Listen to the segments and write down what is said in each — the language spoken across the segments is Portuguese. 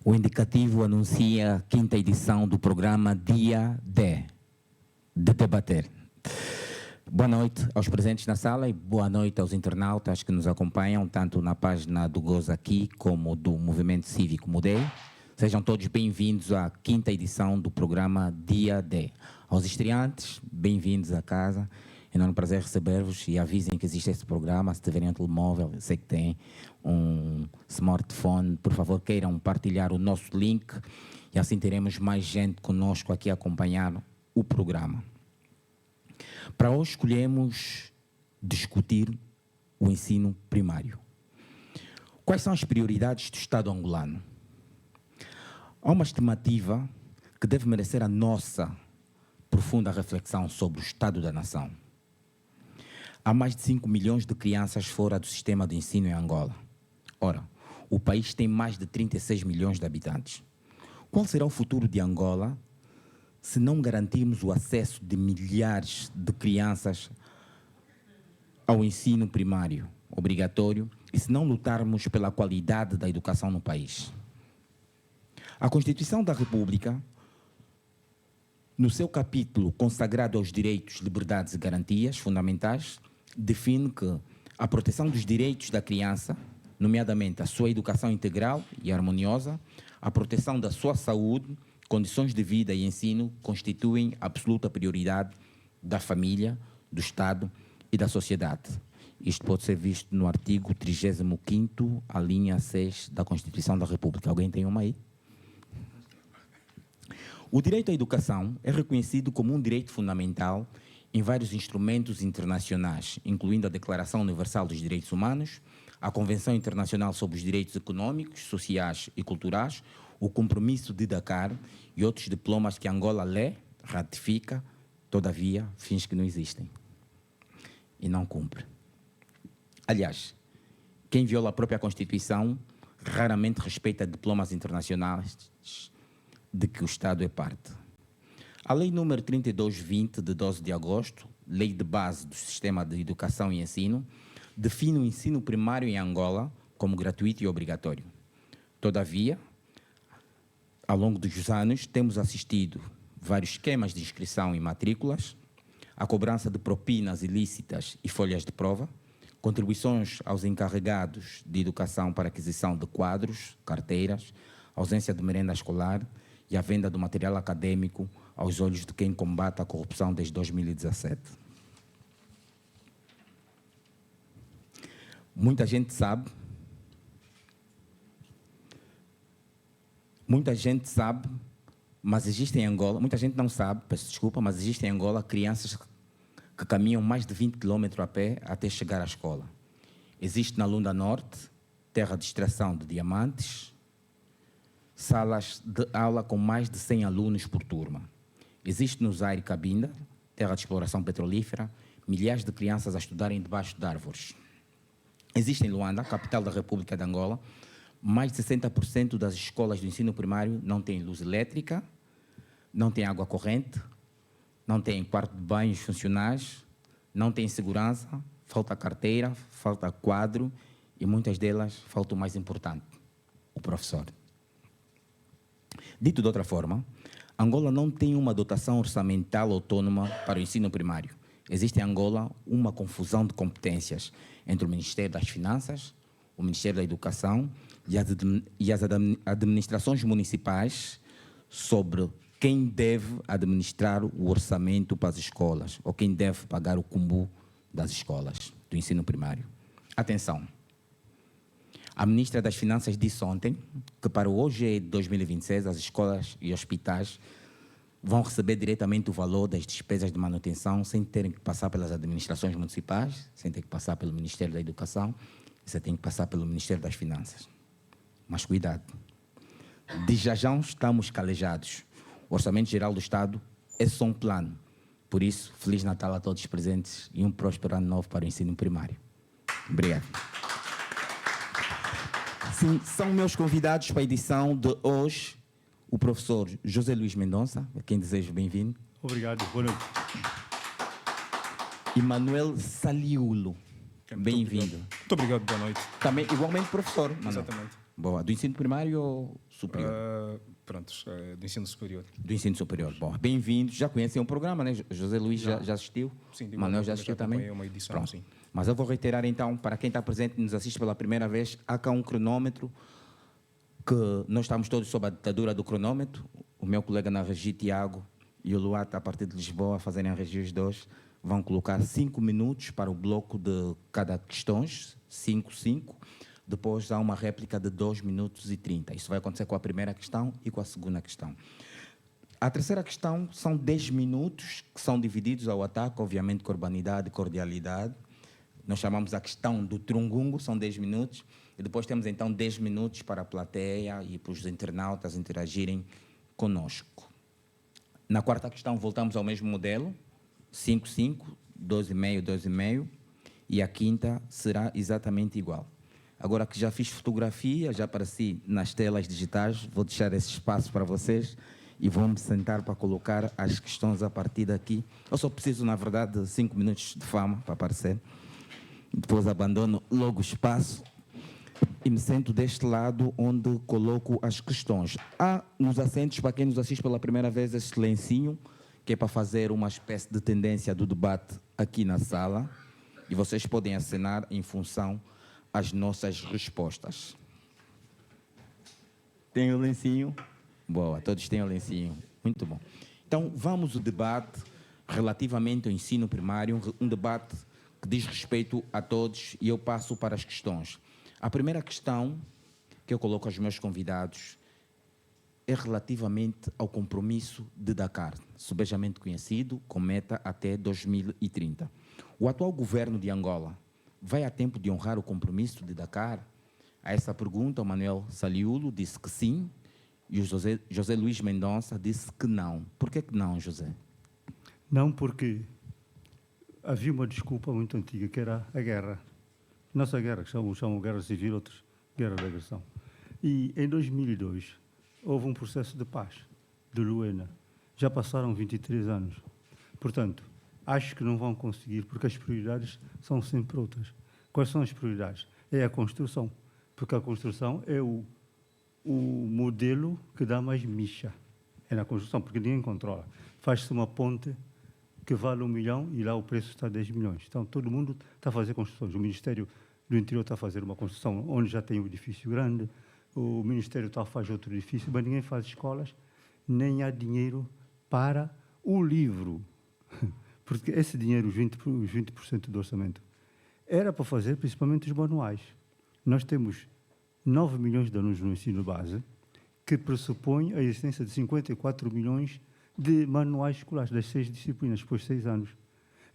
O indicativo anuncia a quinta edição do programa Dia D, de Debater. Boa noite aos presentes na sala e boa noite aos internautas que nos acompanham, tanto na página do Goza Aqui como do Movimento Cívico Mudei. Sejam todos bem-vindos à quinta edição do programa Dia D. Aos estreantes, bem-vindos a casa. É um prazer receber-vos e avisem que existe esse programa. Se tiverem um telemóvel, sei que tem um smartphone, por favor queiram partilhar o nosso link e assim teremos mais gente conosco aqui a acompanhar o programa. Para hoje escolhemos discutir o ensino primário. Quais são as prioridades do Estado angolano? Há uma estimativa que deve merecer a nossa profunda reflexão sobre o estado da nação. Há mais de 5 milhões de crianças fora do sistema de ensino em Angola. Ora, o país tem mais de 36 milhões de habitantes. Qual será o futuro de Angola se não garantirmos o acesso de milhares de crianças ao ensino primário obrigatório e se não lutarmos pela qualidade da educação no país? A Constituição da República, no seu capítulo consagrado aos direitos, liberdades e garantias fundamentais, define que a proteção dos direitos da criança, nomeadamente a sua educação integral e harmoniosa, a proteção da sua saúde, condições de vida e ensino constituem absoluta prioridade da família, do Estado e da sociedade. Isto pode ser visto no artigo 35º, a linha 6 da Constituição da República. Alguém tem uma aí? O direito à educação é reconhecido como um direito fundamental em vários instrumentos internacionais, incluindo a Declaração Universal dos Direitos Humanos, a Convenção Internacional sobre os Direitos Econômicos, Sociais e Culturais, o Compromisso de Dakar e outros diplomas que Angola lê, ratifica, todavia, finge que não existem e não cumpre. Aliás, quem viola a própria Constituição raramente respeita diplomas internacionais de que o Estado é parte. A Lei número 3220, de 12 de agosto, Lei de Base do Sistema de Educação e Ensino, define o ensino primário em Angola como gratuito e obrigatório. Todavia, ao longo dos anos, temos assistido vários esquemas de inscrição e matrículas, a cobrança de propinas ilícitas e folhas de prova, contribuições aos encarregados de educação para aquisição de quadros, carteiras, ausência de merenda escolar e a venda do material acadêmico aos olhos de quem combate a corrupção desde 2017. Muita gente sabe, mas existem em Angola, muita gente não sabe, peço desculpa, mas existem em Angola crianças que caminham mais de 20 km a pé até chegar à escola. Existe na Lunda Norte, terra de extração de diamantes, salas de aula com mais de 100 alunos por turma. Existe no Zaire Cabinda, terra de exploração petrolífera, milhares de crianças a estudarem debaixo de árvores. Existe em Luanda, capital da República de Angola, mais de 60% das escolas do ensino primário não têm luz elétrica, não têm água corrente, não têm quarto de banhos funcionais, não têm segurança, falta carteira, falta quadro e muitas delas falta o mais importante, o professor. Dito de outra forma, Angola não tem uma dotação orçamental autônoma para o ensino primário. Existe em Angola uma confusão de competências entre o Ministério das Finanças, o Ministério da Educação e as administrações municipais sobre quem deve administrar o orçamento para as escolas ou quem deve pagar o cumbu das escolas do ensino primário. Atenção! A Ministra das Finanças disse ontem que para o hoje de 2026 as escolas e hospitais vão receber diretamente o valor das despesas de manutenção sem terem que passar pelas administrações municipais, sem ter que passar pelo Ministério da Educação e sem ter que passar pelo Ministério das Finanças. Mas cuidado, de já estamos calejados. O Orçamento Geral do Estado é só um plano. Por isso, Feliz Natal a todos os presentes e um próspero ano novo para o ensino primário. Obrigado. Sim, são meus convidados para a edição de hoje o professor José Luís Mendonça, a quem desejo bem-vindo. Obrigado, boa noite. E Manuel Saliulo, bem-vindo. Muito obrigado, boa noite. Também, igualmente, professor. Manuel. Exatamente. Boa. Do ensino primário ou superior? Do ensino superior. Do ensino superior. Bom, bem-vindos. Já conhecem o programa, né? José Luís já assistiu? Sim, Manuel já assistiu também? Uma edição, Pronto. sim. Mas eu vou reiterar então, para quem está presente e nos assiste pela primeira vez, há cá um cronômetro que nós estamos todos sob a ditadura do cronômetro. O meu colega na Regi, Tiago, e o Luata, a partir de Lisboa, fazerem a Regi os dois, vão colocar 5 minutos para o bloco de cada questões, 5. Depois há uma réplica de 2 minutos e 30. Isso vai acontecer com a primeira questão e com a segunda questão. A terceira questão são 10 minutos, que são divididos ao ataque, obviamente com urbanidade e cordialidade. Nós chamamos a questão do trungungo, são 10 minutos. E depois temos então 10 minutos para a plateia e para os internautas interagirem conosco. Na quarta questão voltamos ao mesmo modelo, 5, 12,5, 12,5. E a quinta será exatamente igual. Agora que já fiz fotografia, já apareci nas telas digitais, vou deixar esse espaço para vocês e vou-me sentar para colocar as questões a partir daqui. Eu só preciso, na verdade, de 5 minutos de fama para aparecer. Depois abandono logo o espaço e me sento deste lado onde coloco as questões. Há nos assentos, para quem nos assiste pela primeira vez, esse lencinho, que é para fazer uma espécie de tendência do debate aqui na sala. E vocês podem acenar em função as nossas respostas. Tem o lencinho? Boa, todos têm o lencinho. Muito bom. Então, vamos ao debate relativamente ao ensino primário, um debate que diz respeito a todos e eu passo para as questões. A primeira questão que eu coloco aos meus convidados é relativamente ao compromisso de Dakar, subejamente conhecido como meta até 2030. O atual governo de Angola vai a tempo de honrar o compromisso de Dakar? A essa pergunta, o Manuel Saliulo disse que sim e o José Luís Mendonça disse que não. Por que não, José? Não, porque havia uma desculpa muito antiga, que era a guerra. Nossa guerra, que chamam guerra civil, outros guerra de agressão. E em 2002 houve um processo de paz, de Luena. Já passaram 23 anos. Portanto, acho que não vão conseguir, porque as prioridades são sempre outras. Quais são as prioridades? É a construção, porque a construção é o modelo que dá mais micha. É na construção, porque ninguém controla. Faz-se uma ponte que vale 1 milhão e lá o preço está a 10 milhões. Então, todo mundo está a fazer construções. O Ministério do Interior está a fazer uma construção onde já tem um edifício grande, o Ministério tal faz outro edifício, mas ninguém faz escolas, nem há dinheiro para o livro. Porque esse dinheiro, os 20% do orçamento, era para fazer principalmente os manuais. Nós temos 9 milhões de alunos no ensino base, que pressupõe a existência de 54 milhões de manuais escolares, das 6 disciplinas, depois de 6 anos.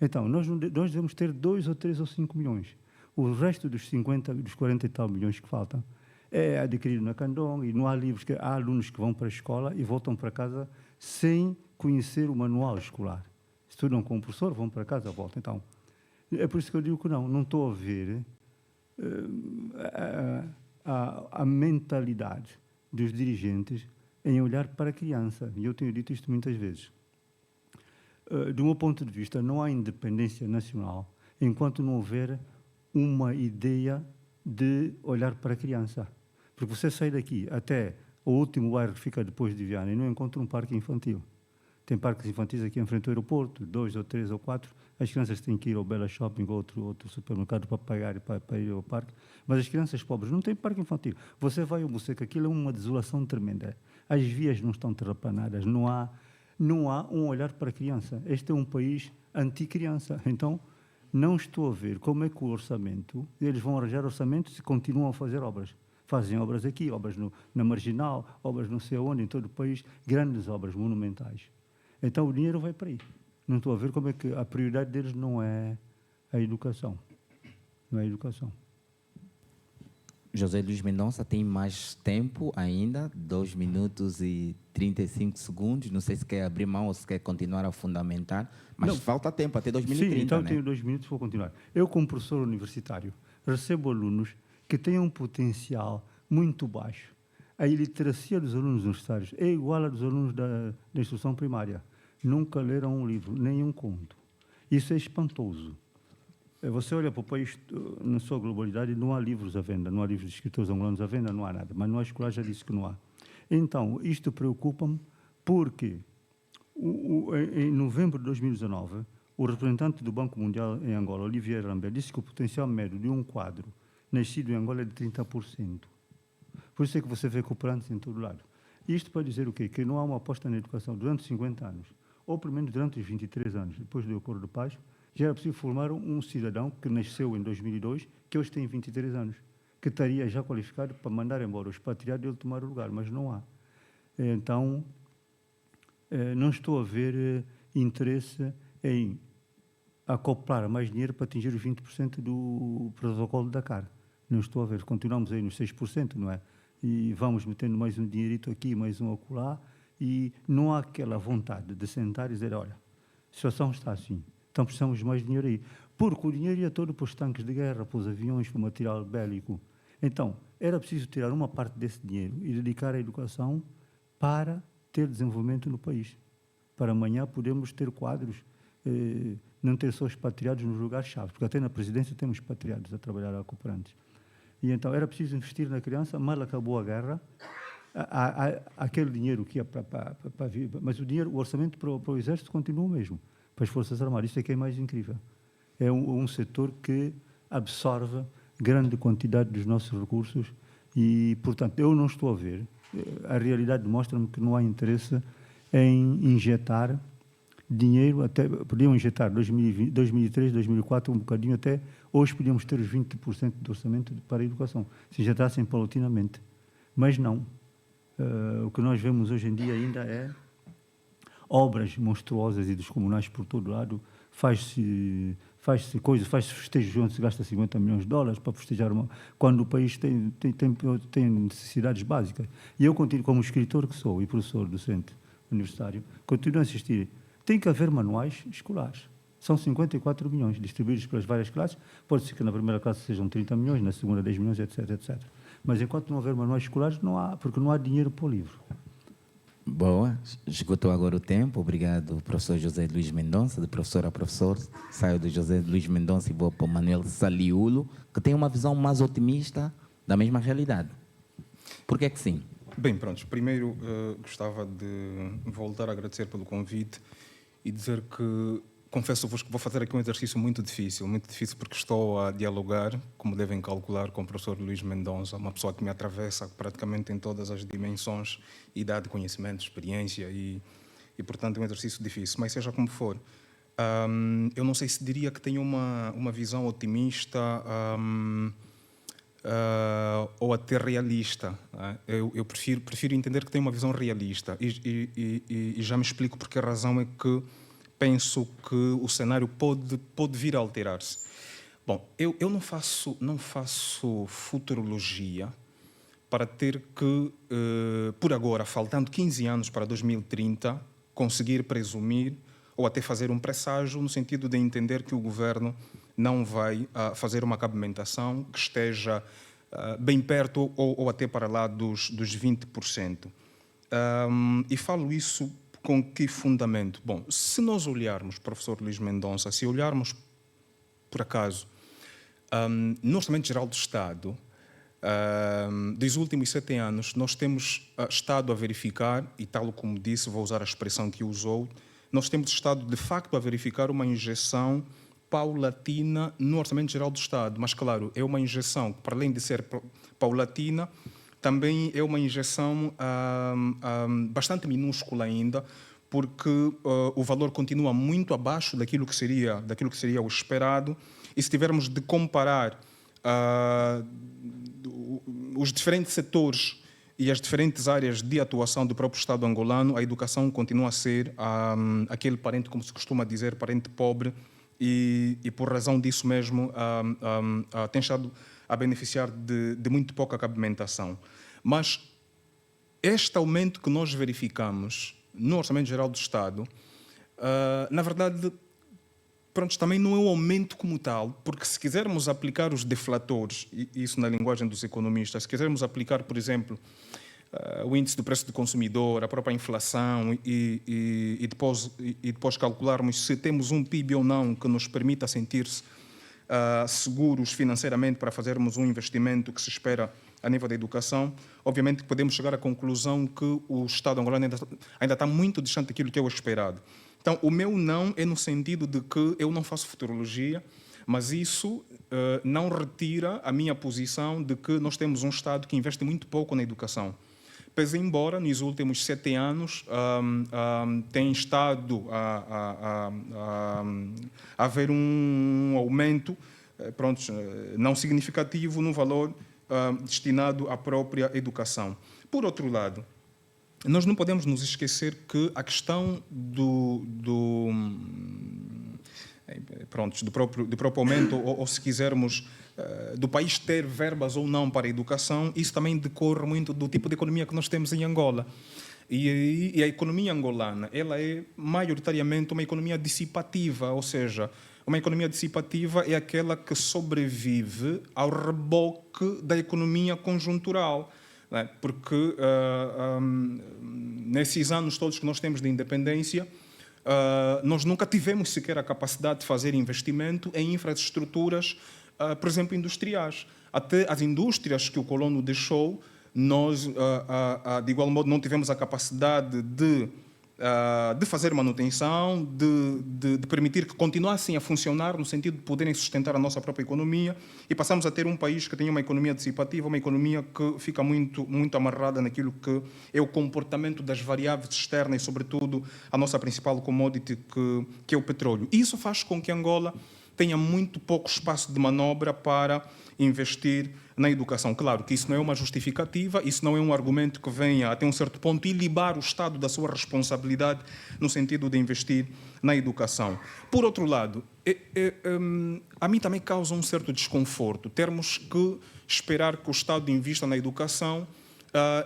Então, nós devemos ter 2 ou 3 ou 5 milhões. O resto dos 40 e tal milhões que faltam é adquirido na Candong, e não há livros, que há alunos que vão para a escola e voltam para casa sem conhecer o manual escolar. Estudam com o professor, vão para casa, voltam. Então, é por isso que eu digo que não estou a ver a mentalidade dos dirigentes em olhar para a criança. E eu tenho dito isto muitas vezes. Do meu ponto de vista, não há independência nacional enquanto não houver uma ideia de olhar para a criança. Porque você sai daqui até o último bairro que fica depois de Viana e não encontra um parque infantil. Tem parques infantis aqui em frente ao aeroporto, 2 ou 3 ou 4. As crianças têm que ir ao Bela Shopping ou outro supermercado para pagar e para ir ao parque. Mas as crianças pobres não têm parque infantil. Você vai ao Moceca, aquilo é uma desolação tremenda. As vias não estão terrapanadas, não há um olhar para a criança. Este é um país anti-criança. Então, não estou a ver como é que o orçamento, eles vão arranjar orçamentos e continuam a fazer obras. Fazem obras aqui, obras na Marginal, obras não sei aonde, em todo o país, grandes obras monumentais. Então, o dinheiro vai para aí. Não estou a ver como é que a prioridade deles não é a educação. Não é a educação. José Luís Mendonça tem mais tempo ainda, 2 minutos e 35 segundos. Não sei se quer abrir mão ou se quer continuar a fundamentar, mas não, falta tempo, até 2030. Sim, então né? Tenho 2 minutos, vou continuar. Eu, como professor universitário, recebo alunos que têm um potencial muito baixo. A iliteracia dos alunos universitários é igual à dos alunos da instrução primária. Nunca leram um livro, nem um conto. Isso é espantoso. Você olha para o país, na sua globalidade, não há livros à venda, não há livros de escritores angolanos à venda, não há nada. Mas nós, escolar, já disse que não há. Então, isto preocupa-me porque em novembro de 2019, o representante do Banco Mundial em Angola, Olivier Lambert, disse que o potencial médio de um quadro nascido em Angola é de 30%. Por isso é que você vê cooperantes em todo lado. E isto para dizer o quê? Que não há uma aposta na educação durante 50 anos, ou pelo menos durante os 23 anos, depois do Acordo de Paz, já era possível formar um cidadão que nasceu em 2002, que hoje tem 23 anos, que estaria já qualificado para mandar embora o expatriado e ele tomar o lugar, mas não há. Então, não estou a ver interesse em acoplar mais dinheiro para atingir os 20% do protocolo de Dakar. Não estou a ver. Continuamos aí nos 6%, não é? E vamos metendo mais um dinheirito aqui, mais um acolá, e não há aquela vontade de sentar e dizer, olha, a situação está assim, então precisamos de mais dinheiro aí. Porque o dinheiro ia todo para os tanques de guerra, para os aviões, para o material bélico. Então, era preciso tirar uma parte desse dinheiro e dedicar à educação para ter desenvolvimento no país. Para amanhã podemos ter quadros, não ter só expatriados nos lugares-chave, porque até na presidência temos expatriados a trabalhar a cooperantes. E então era preciso investir na criança, mal acabou a guerra, aquele dinheiro que ia para mas o orçamento para o Exército continua o mesmo, para as Forças Armadas. Isso é que é mais incrível. É um setor que absorve grande quantidade dos nossos recursos e, portanto, eu não estou a ver. A realidade mostra-me que não há interesse em injetar dinheiro, até podiam injetar 2020, 2003, 2004, um bocadinho até, hoje podíamos ter os 20% do orçamento para a educação, se injetassem paulatinamente. Mas não. O que nós vemos hoje em dia ainda é obras monstruosas e descomunais por todo lado. Faz-se festejos onde se gasta 50 milhões de dólares para festejar quando o país tem necessidades básicas. E eu continuo, como escritor que sou e professor docente universitário, continuo a insistir. Tem que haver manuais escolares. São 54 milhões distribuídos pelas várias classes. Pode ser que na primeira classe sejam 30 milhões, na segunda 10 milhões, etc, etc. Mas enquanto não houver manuais escolares, não há, porque não há dinheiro para o livro. Boa, esgotou agora o tempo. Obrigado, professor José Luís Mendonça, de professor a professor. Saio do José Luís Mendonça e vou para o Manuel Saliulo, que tem uma visão mais otimista da mesma realidade. Por que é que sim? Bem, pronto. Primeiro, gostava de voltar a agradecer pelo convite e dizer que confesso-vos que vou fazer aqui um exercício muito difícil porque estou a dialogar, como devem calcular, com o professor Luís Mendonça, uma pessoa que me atravessa praticamente em todas as dimensões, idade, conhecimento, experiência e portanto, é um exercício difícil. Mas seja como for, eu não sei se diria que tenho uma visão otimista ou até realista. Eu prefiro entender que tenho uma visão realista e já me explico por que razão é que penso que o cenário pode vir a alterar-se. Bom, eu não faço futurologia para ter que, por agora, faltando 15 anos para 2030, conseguir presumir ou até fazer um presságio no sentido de entender que o governo não vai fazer uma cabimentação que esteja bem perto ou até para lá dos 20%. E falo isso com que fundamento? Bom, se nós olharmos, professor Luís Mendonça, se olharmos, por acaso, no Orçamento Geral do Estado, dos últimos 7 anos, nós temos estado a verificar, e tal como disse, vou usar a expressão que usou, nós temos estado, de facto, a verificar uma injeção paulatina no Orçamento Geral do Estado. Mas, claro, é uma injeção que, para além de ser paulatina, também é uma injeção bastante minúscula ainda, porque o valor continua muito abaixo daquilo que seria o esperado. E se tivermos de comparar os diferentes setores e as diferentes áreas de atuação do próprio Estado angolano, a educação continua a ser aquele parente, como se costuma dizer, parente pobre, e por razão disso mesmo tem estado a beneficiar de muito pouca cabimentação. Mas este aumento que nós verificamos no Orçamento Geral do Estado, na verdade, pronto, também não é um aumento como tal, porque se quisermos aplicar os deflatores, e isso na linguagem dos economistas, se quisermos aplicar, por exemplo, o índice do preço do consumidor, a própria inflação e depois calcularmos se temos um PIB ou não que nos permita sentir-se seguros financeiramente para fazermos um investimento que se espera a nível da educação, obviamente podemos chegar à conclusão que o Estado angolano ainda está muito distante daquilo que é o esperado. Então, o meu não é no sentido de que eu não faço futurologia, mas isso não retira a minha posição de que nós temos um Estado que investe muito pouco na educação. Pese embora, nos últimos 7 anos, tem estado a haver um aumento, não significativo no valor destinado à própria educação. Por outro lado, nós não podemos nos esquecer que a questão do próprio aumento, ou se quisermos, do país ter verbas ou não para a educação, isso também decorre muito do tipo de economia que nós temos em Angola. E a economia angolana, ela é maioritariamente uma economia dissipativa, ou seja, uma economia dissipativa é aquela que sobrevive ao reboque da economia conjuntural. Né? Porque nesses anos todos que nós temos de independência, nós nunca tivemos sequer a capacidade de fazer investimento em infraestruturas, por exemplo, industriais. Até as indústrias que o colono deixou, nós, de igual modo, não tivemos a capacidade de fazer manutenção, de permitir que continuassem a funcionar, no sentido de poderem sustentar a nossa própria economia, e passamos a ter um país que tem uma economia dissipativa, uma economia que fica muito amarrada naquilo que é o comportamento das variáveis externas e, sobretudo, a nossa principal commodity, que é o petróleo. Isso faz com que Angola tenha muito pouco espaço de manobra para investir na educação. Claro que isso não é uma justificativa, isso não é um argumento que venha até um certo ponto ilibar o Estado da sua responsabilidade no sentido de investir na educação. Por outro lado, a mim também causa um certo desconforto termos que esperar que o Estado invista na educação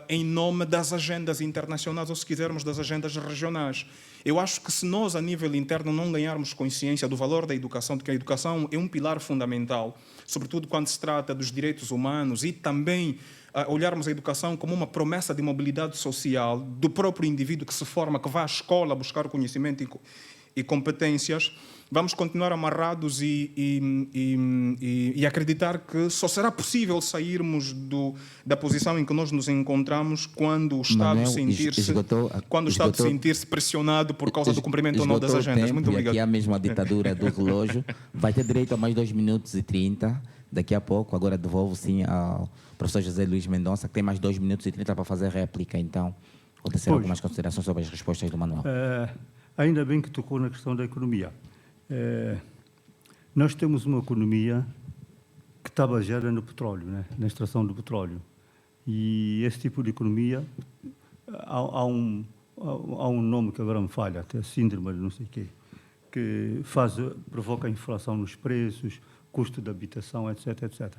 em nome das agendas internacionais, ou, se quisermos, das agendas regionais. Eu acho que se nós, a nível interno, não ganharmos consciência do valor da educação, de que a educação é um pilar fundamental, sobretudo quando se trata dos direitos humanos, e também olharmos a educação como uma promessa de mobilidade social do próprio indivíduo que se forma, que vai à escola buscar o conhecimento e competências, vamos continuar amarrados e acreditar que só será possível sairmos da posição em que nós nos encontramos quando o Estado sentir-se pressionado por causa do cumprimento ou não das agendas. Muito obrigado. Aqui há mesmo a ditadura do relógio. Vai ter direito a mais 2 minutos e 30 daqui a pouco. Agora devolvo sim ao professor José Luís Mendonça, que tem mais 2 minutos e 30 para fazer réplica. Então, vou tecer algumas considerações sobre as respostas do Manuel. Ainda bem que tocou na questão da economia. Nós temos uma economia que está baseada no petróleo, né? Na extração do petróleo. E esse tipo de economia, há um nome que agora me falha, até síndrome de não sei o quê, que provoca inflação nos preços, custo de habitação, etc, etc.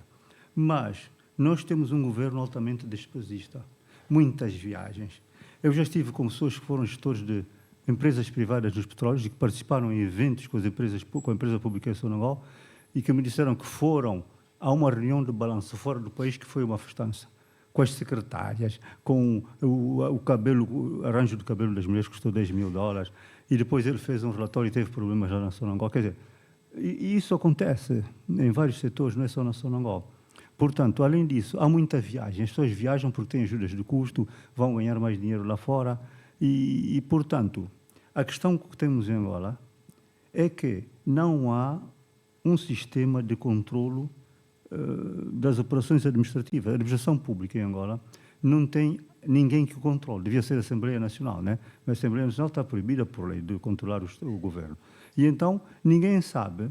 Mas nós temos um governo altamente despesista, muitas viagens. Eu já estive com pessoas que foram gestores de empresas privadas dos petróleos e que participaram em eventos com a empresa pública em Sonangol e que me disseram que foram a uma reunião de balanço fora do país, que foi uma festança, com as secretárias, com o arranjo do cabelo das mulheres que custou $10.000, e depois ele fez um relatório e teve problemas lá na Sonangol. Quer dizer, e isso acontece em vários setores, não é só na Sonangol. Portanto, além disso, há muita viagem. As pessoas viajam porque têm ajudas de custo, vão ganhar mais dinheiro lá fora. E, portanto, a questão que temos em Angola é que não há um sistema de controlo das operações administrativas. A administração pública em Angola não tem ninguém que o controle. Devia ser a Assembleia Nacional, né? Mas a Assembleia Nacional está proibida por lei de controlar o governo. E então ninguém sabe.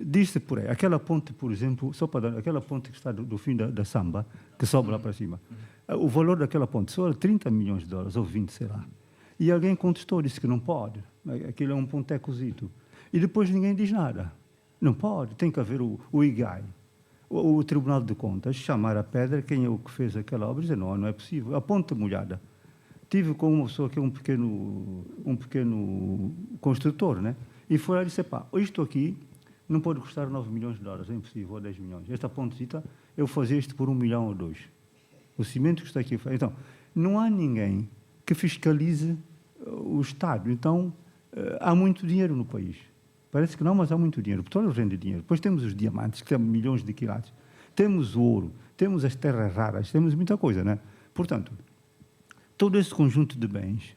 Diz-se por aí, aquela ponte, por exemplo, só para dar, aquela ponte que está do fim da Samba, que sobe lá para cima, o valor daquela ponte só era $30 milhões, ou 20, sei lá. E alguém contestou, disse que não pode, aquilo é um ponteco-zito. E depois ninguém diz nada. Não pode, tem que haver o IGAI, o Tribunal de Contas, chamar a pedra, quem é o que fez aquela obra, e dizer, não é possível. A ponte molhada. Tive com uma pessoa que é um pequeno construtor, né? E foi lá e disse, pá, isto aqui não pode custar $9 milhões, é impossível, ou 10 milhões. Esta pontezita, eu fazia isto por 1 milhão ou 2. O cimento que está aqui. Então, não há ninguém que fiscalize o Estado. Então, há muito dinheiro no país Parece que não, mas há muito dinheiro. O petróleo rende dinheiro. Depois temos os diamantes, que temos milhões de quilates. Temos o ouro, temos as terras raras, temos muita coisa, né? Portanto, todo esse conjunto de bens,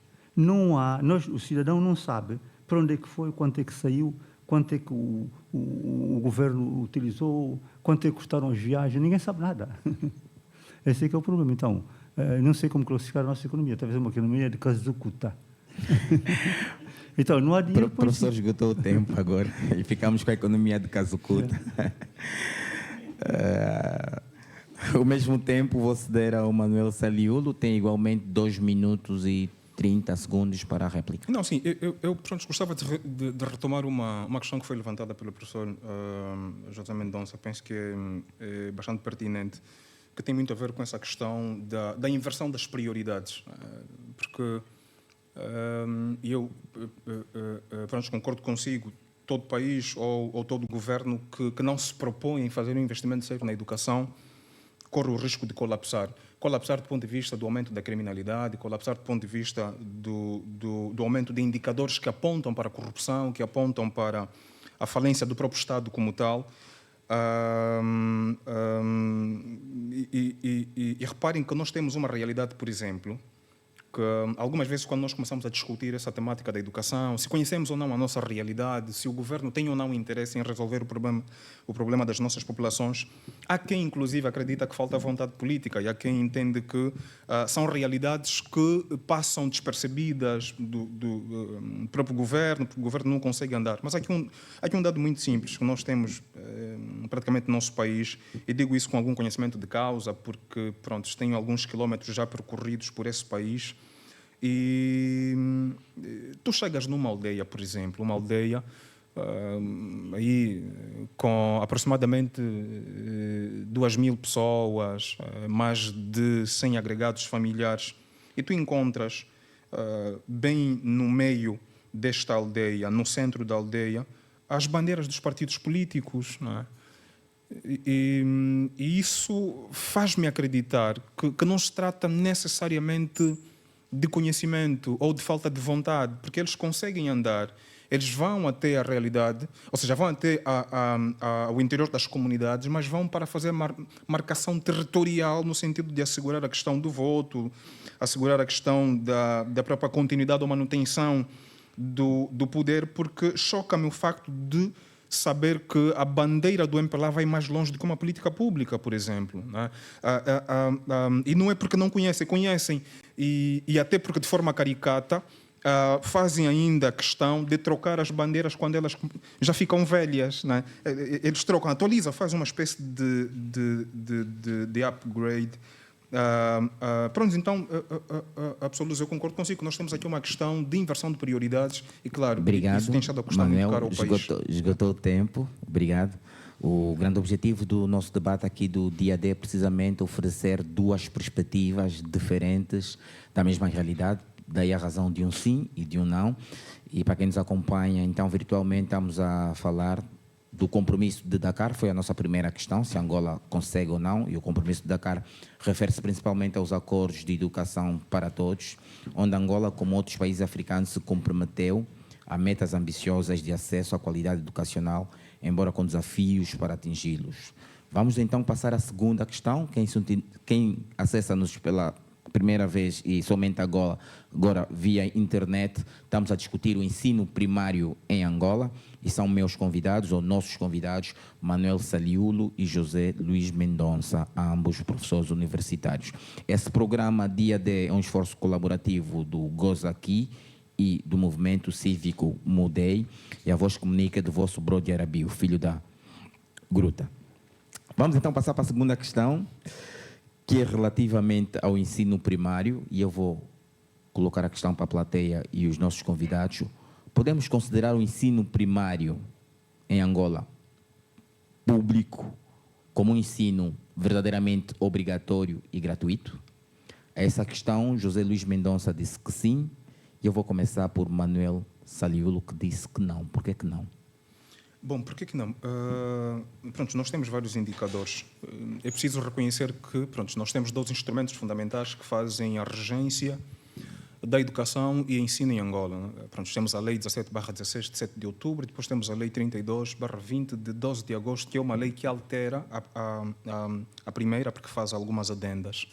o cidadão não sabe para onde é que foi, quanto é que saiu, quanto é que o governo utilizou, quanto é que custaram as viagens, ninguém sabe nada. Esse é que é o problema. Então, não sei como classificar a nossa economia, talvez uma economia de casucuta. Então, não há dinheiro. O professor esgotou o tempo agora e ficamos com a economia de casucuta. Ao mesmo tempo, vou ceder ao Manuel Saliulo, tem igualmente 2 minutos e 30 segundos para a réplica. Não, sim, eu gostava de retomar uma questão que foi levantada pelo professor José Mendonça, penso que é bastante pertinente, que tem muito a ver com essa questão da inversão das prioridades, porque eu concordo consigo, todo país ou todo governo que não se propõe em fazer um investimento sério na educação corre o risco de colapsar. Colapsar do ponto de vista do aumento da criminalidade, colapsar do ponto de vista do aumento de indicadores que apontam para a corrupção, que apontam para a falência do próprio Estado como tal. E reparem que nós temos uma realidade, por exemplo, que algumas vezes quando nós começamos a discutir essa temática da educação, se conhecemos ou não a nossa realidade, se o governo tem ou não interesse em resolver o problema das nossas populações, há quem inclusive acredita que falta vontade política e há quem entende que são realidades que passam despercebidas do próprio governo, porque o governo não consegue andar. Mas há aqui um dado muito simples que nós temos praticamente no nosso país, e digo isso com algum conhecimento de causa, porque tenho alguns quilómetros já percorridos por esse país. E tu chegas numa aldeia, por exemplo, uma aldeia aí com aproximadamente 2.000 pessoas, mais de 100 agregados familiares, e tu encontras bem no meio desta aldeia, no centro da aldeia, as bandeiras dos partidos políticos, não é? E isso faz-me acreditar que não se trata necessariamente de conhecimento ou de falta de vontade, porque eles conseguem andar, eles vão até a realidade, ou seja, vão até o interior das comunidades, mas vão para fazer marcação territorial no sentido de assegurar a questão do voto, assegurar a questão da própria continuidade ou manutenção do poder, porque choca-me o facto de saber que a bandeira do MPLA vai mais longe do que uma política pública, por exemplo, né? E não é porque não conhecem, e até porque de forma caricata fazem ainda a questão de trocar as bandeiras quando elas já ficam velhas, né? Eles trocam, atualizam, fazem uma espécie de upgrade. Pronto, então, absoluto, eu concordo consigo que nós temos aqui uma questão de inversão de prioridades e, claro, obrigado, isso tem estado a custar Manuel, muito caro ao país. Esgotou o tempo, obrigado. O grande objetivo do nosso debate aqui do dia D é precisamente oferecer 2 perspectivas diferentes da mesma realidade, daí a razão de um sim e de um não. E para quem nos acompanha, então, virtualmente, estamos a falar do compromisso de Dakar, foi a nossa primeira questão, se Angola consegue ou não, e o compromisso de Dakar refere-se principalmente aos acordos de educação para todos, onde Angola, como outros países africanos, se comprometeu a metas ambiciosas de acesso à qualidade educacional, embora com desafios para atingi-los. Vamos então passar à segunda questão. Quem acessa-nos pela primeira vez e somente agora via internet, estamos a discutir o ensino primário em Angola e são meus convidados, ou nossos convidados, Manuel Saliulo e José Luís Mendonça, ambos professores universitários. Esse programa Dia D é um esforço colaborativo do Goza Aqui e do movimento cívico Mudei, e a voz comunica do vosso brother Arabi, o filho da Gruta. Vamos então passar para a segunda questão, que é relativamente ao ensino primário, e eu vou colocar a questão para a plateia e os nossos convidados. Podemos considerar o ensino primário em Angola público como um ensino verdadeiramente obrigatório e gratuito? A essa questão, José Luís Mendonça disse que sim, e eu vou começar por Manuel Saliulo, que disse que não. Por que não? Bom, por que não? Nós temos vários indicadores. É preciso reconhecer que nós temos 2 instrumentos fundamentais que fazem a regência da Educação e Ensino em Angola. Pronto, temos a Lei 17/16, de 7 de outubro, depois temos a Lei 32/20, de 12 de agosto, que é uma lei que altera a primeira, porque faz algumas adendas.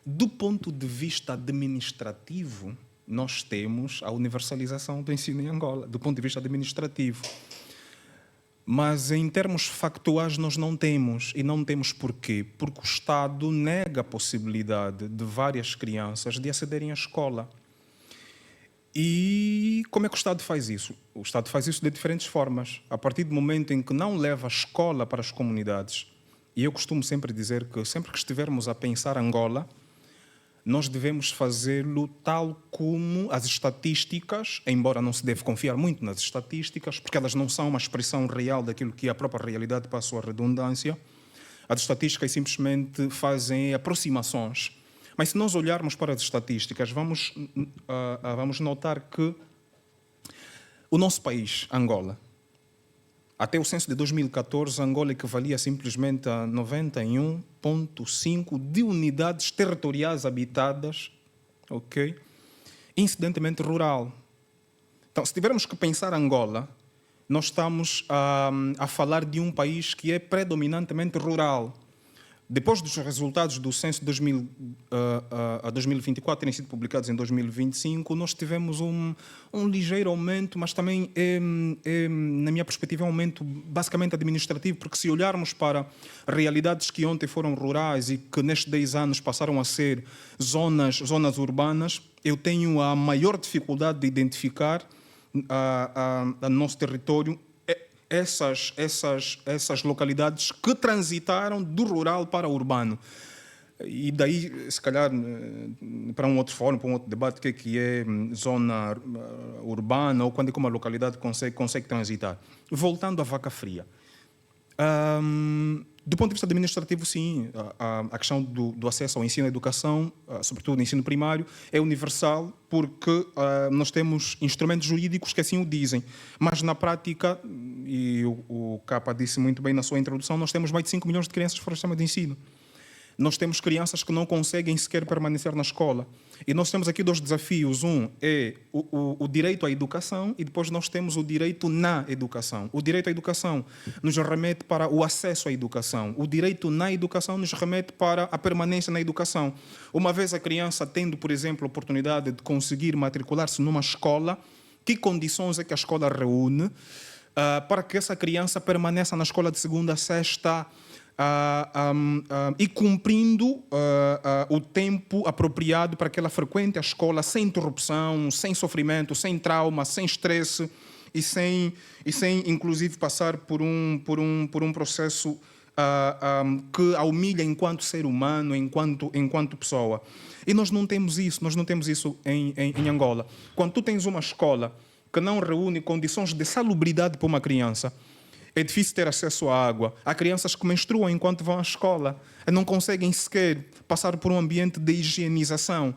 Do ponto de vista administrativo, nós temos a universalização do ensino em Angola, do ponto de vista administrativo. Mas em termos factuais nós não temos. E não temos porquê? Porque o Estado nega a possibilidade de várias crianças de acederem à escola. E como é que o Estado faz isso? O Estado faz isso de diferentes formas. A partir do momento em que não leva a escola para as comunidades, e eu costumo sempre dizer que sempre que estivermos a pensar Angola, nós devemos fazê-lo tal como as estatísticas, embora não se deve confiar muito nas estatísticas, porque elas não são uma expressão real daquilo que é a própria realidade, passou a redundância. As estatísticas simplesmente fazem aproximações. Mas se nós olharmos para as estatísticas, vamos notar que o nosso país, Angola, até o censo de 2014, Angola equivalia simplesmente a 91,5 de unidades territoriais habitadas, ok? Incidentemente rural. Então, se tivermos que pensar Angola, nós estamos a falar de um país que é predominantemente rural. Depois dos resultados do censo de 2024 terem sido publicados em 2025, nós tivemos um ligeiro aumento, mas também, na minha perspectiva, é um aumento basicamente administrativo, porque se olharmos para realidades que ontem foram rurais e que nestes 10 anos passaram a ser zonas urbanas, eu tenho a maior dificuldade de identificar no nosso território essas localidades que transitaram do rural para o urbano. E daí, se calhar, para um outro fórum, para um outro debate, o que é zona urbana ou quando é que uma localidade consegue transitar. Voltando à vaca fria. Do ponto de vista administrativo, sim, a questão do acesso ao ensino e à educação, sobretudo no ensino primário, é universal porque nós temos instrumentos jurídicos que assim o dizem. Mas na prática, e o Capa disse muito bem na sua introdução, nós temos mais de 5 milhões de crianças fora do sistema de ensino. Nós temos crianças que não conseguem sequer permanecer na escola. E nós temos aqui 2 desafios. Um é o direito à educação e depois nós temos o direito na educação. O direito à educação nos remete para o acesso à educação. O direito na educação nos remete para a permanência na educação. Uma vez a criança tendo, por exemplo, a oportunidade de conseguir matricular-se numa escola, que condições é que a escola reúne para que essa criança permaneça na escola de segunda a sexta, e cumprindo o tempo apropriado para que ela frequente a escola sem interrupção, sem sofrimento, sem trauma, sem estresse e sem inclusive passar por um processo que a humilha enquanto ser humano, enquanto pessoa. E nós não temos isso em Angola. Quando tu tens uma escola que não reúne condições de salubridade para uma criança, é difícil ter acesso à água. Há crianças que menstruam enquanto vão à escola. Não conseguem sequer passar por um ambiente de higienização.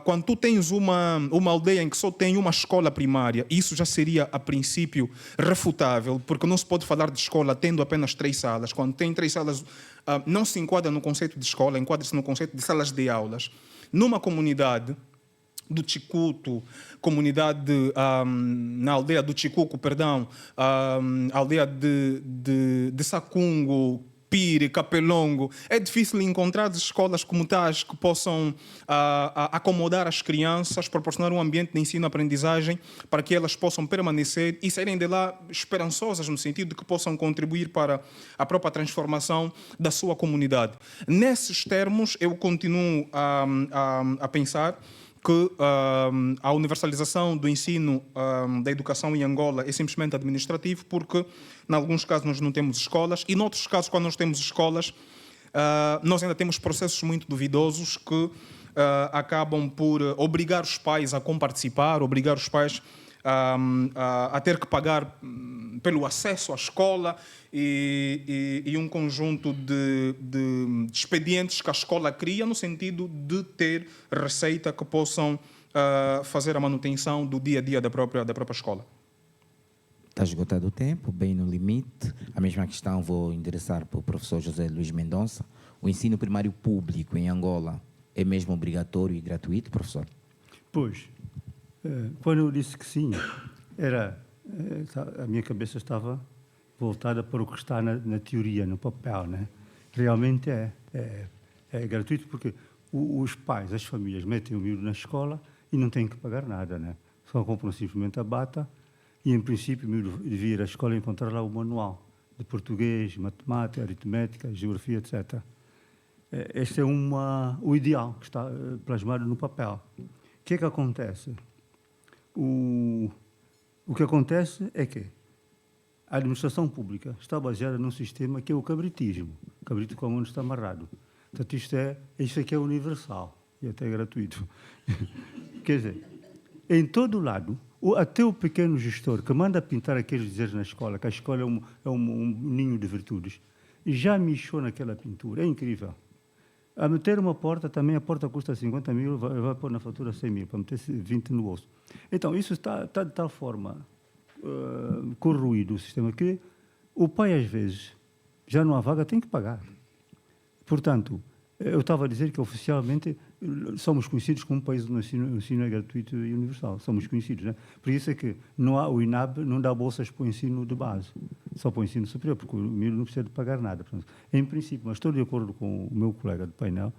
Quando tu tens uma aldeia em que só tem uma escola primária, isso já seria, a princípio, refutável, porque não se pode falar de escola tendo apenas 3 salas. Quando tem 3 salas, não se enquadra no conceito de escola, enquadra-se no conceito de salas de aulas. Numa comunidade do Chicuto, na aldeia do Chicuco, aldeia de Sacungo, Pire, Capelongo, é difícil encontrar escolas como tais que possam acomodar as crianças, proporcionar um ambiente de ensino-aprendizagem para que elas possam permanecer e saírem de lá esperançosas, no sentido de que possam contribuir para a própria transformação da sua comunidade. Nesses termos, eu continuo a pensar que a universalização do ensino da educação em Angola é simplesmente administrativo, porque, em alguns casos, nós não temos escolas, e, noutros casos, quando nós temos escolas, nós ainda temos processos muito duvidosos que acabam por obrigar os pais a comparticipar, obrigar os pais a ter que pagar pelo acesso à escola e um conjunto de expedientes que a escola cria no sentido de ter receita que possam fazer a manutenção do dia a dia da própria escola. Está esgotado o tempo, bem no limite. A mesma questão vou endereçar para o professor José Luís Mendonça. O ensino primário público em Angola é mesmo obrigatório e gratuito, professor? Pois, quando eu disse que sim, a minha cabeça estava voltada para o que está na teoria, no papel, né? Realmente é gratuito porque os pais, as famílias metem o miúdo na escola e não têm que pagar nada, né? Só compram simplesmente a bata e, em princípio, o miúdo devia ir à escola e encontrar lá o manual de português, matemática, aritmética, geografia, etc. Este é o ideal que está plasmado no papel. O que é que acontece? O que acontece é que a administração pública está baseada num sistema que é o cabritismo. O cabrito com a mão está amarrado. Portanto, isto aqui é universal e até gratuito. Quer dizer, em todo lado, até o pequeno gestor que manda pintar aqueles dizeres na escola, que a escola é um ninho de virtudes, já mexeu naquela pintura. É incrível. A meter uma porta, também a porta custa 50 mil, vai pôr na fatura 100 mil, para meter 20 no bolso. Então, isso está de tal forma corroído o sistema que o pai, às vezes, já não há vaga, tem que pagar. Portanto, eu estava a dizer que oficialmente somos conhecidos como um país onde o ensino é gratuito e universal. Somos conhecidos, né? Por isso é que o INAB não dá bolsas para o ensino de base, só para o ensino superior, porque o miúdo não precisa de pagar nada. Portanto, em princípio, mas estou de acordo com o meu colega de painel,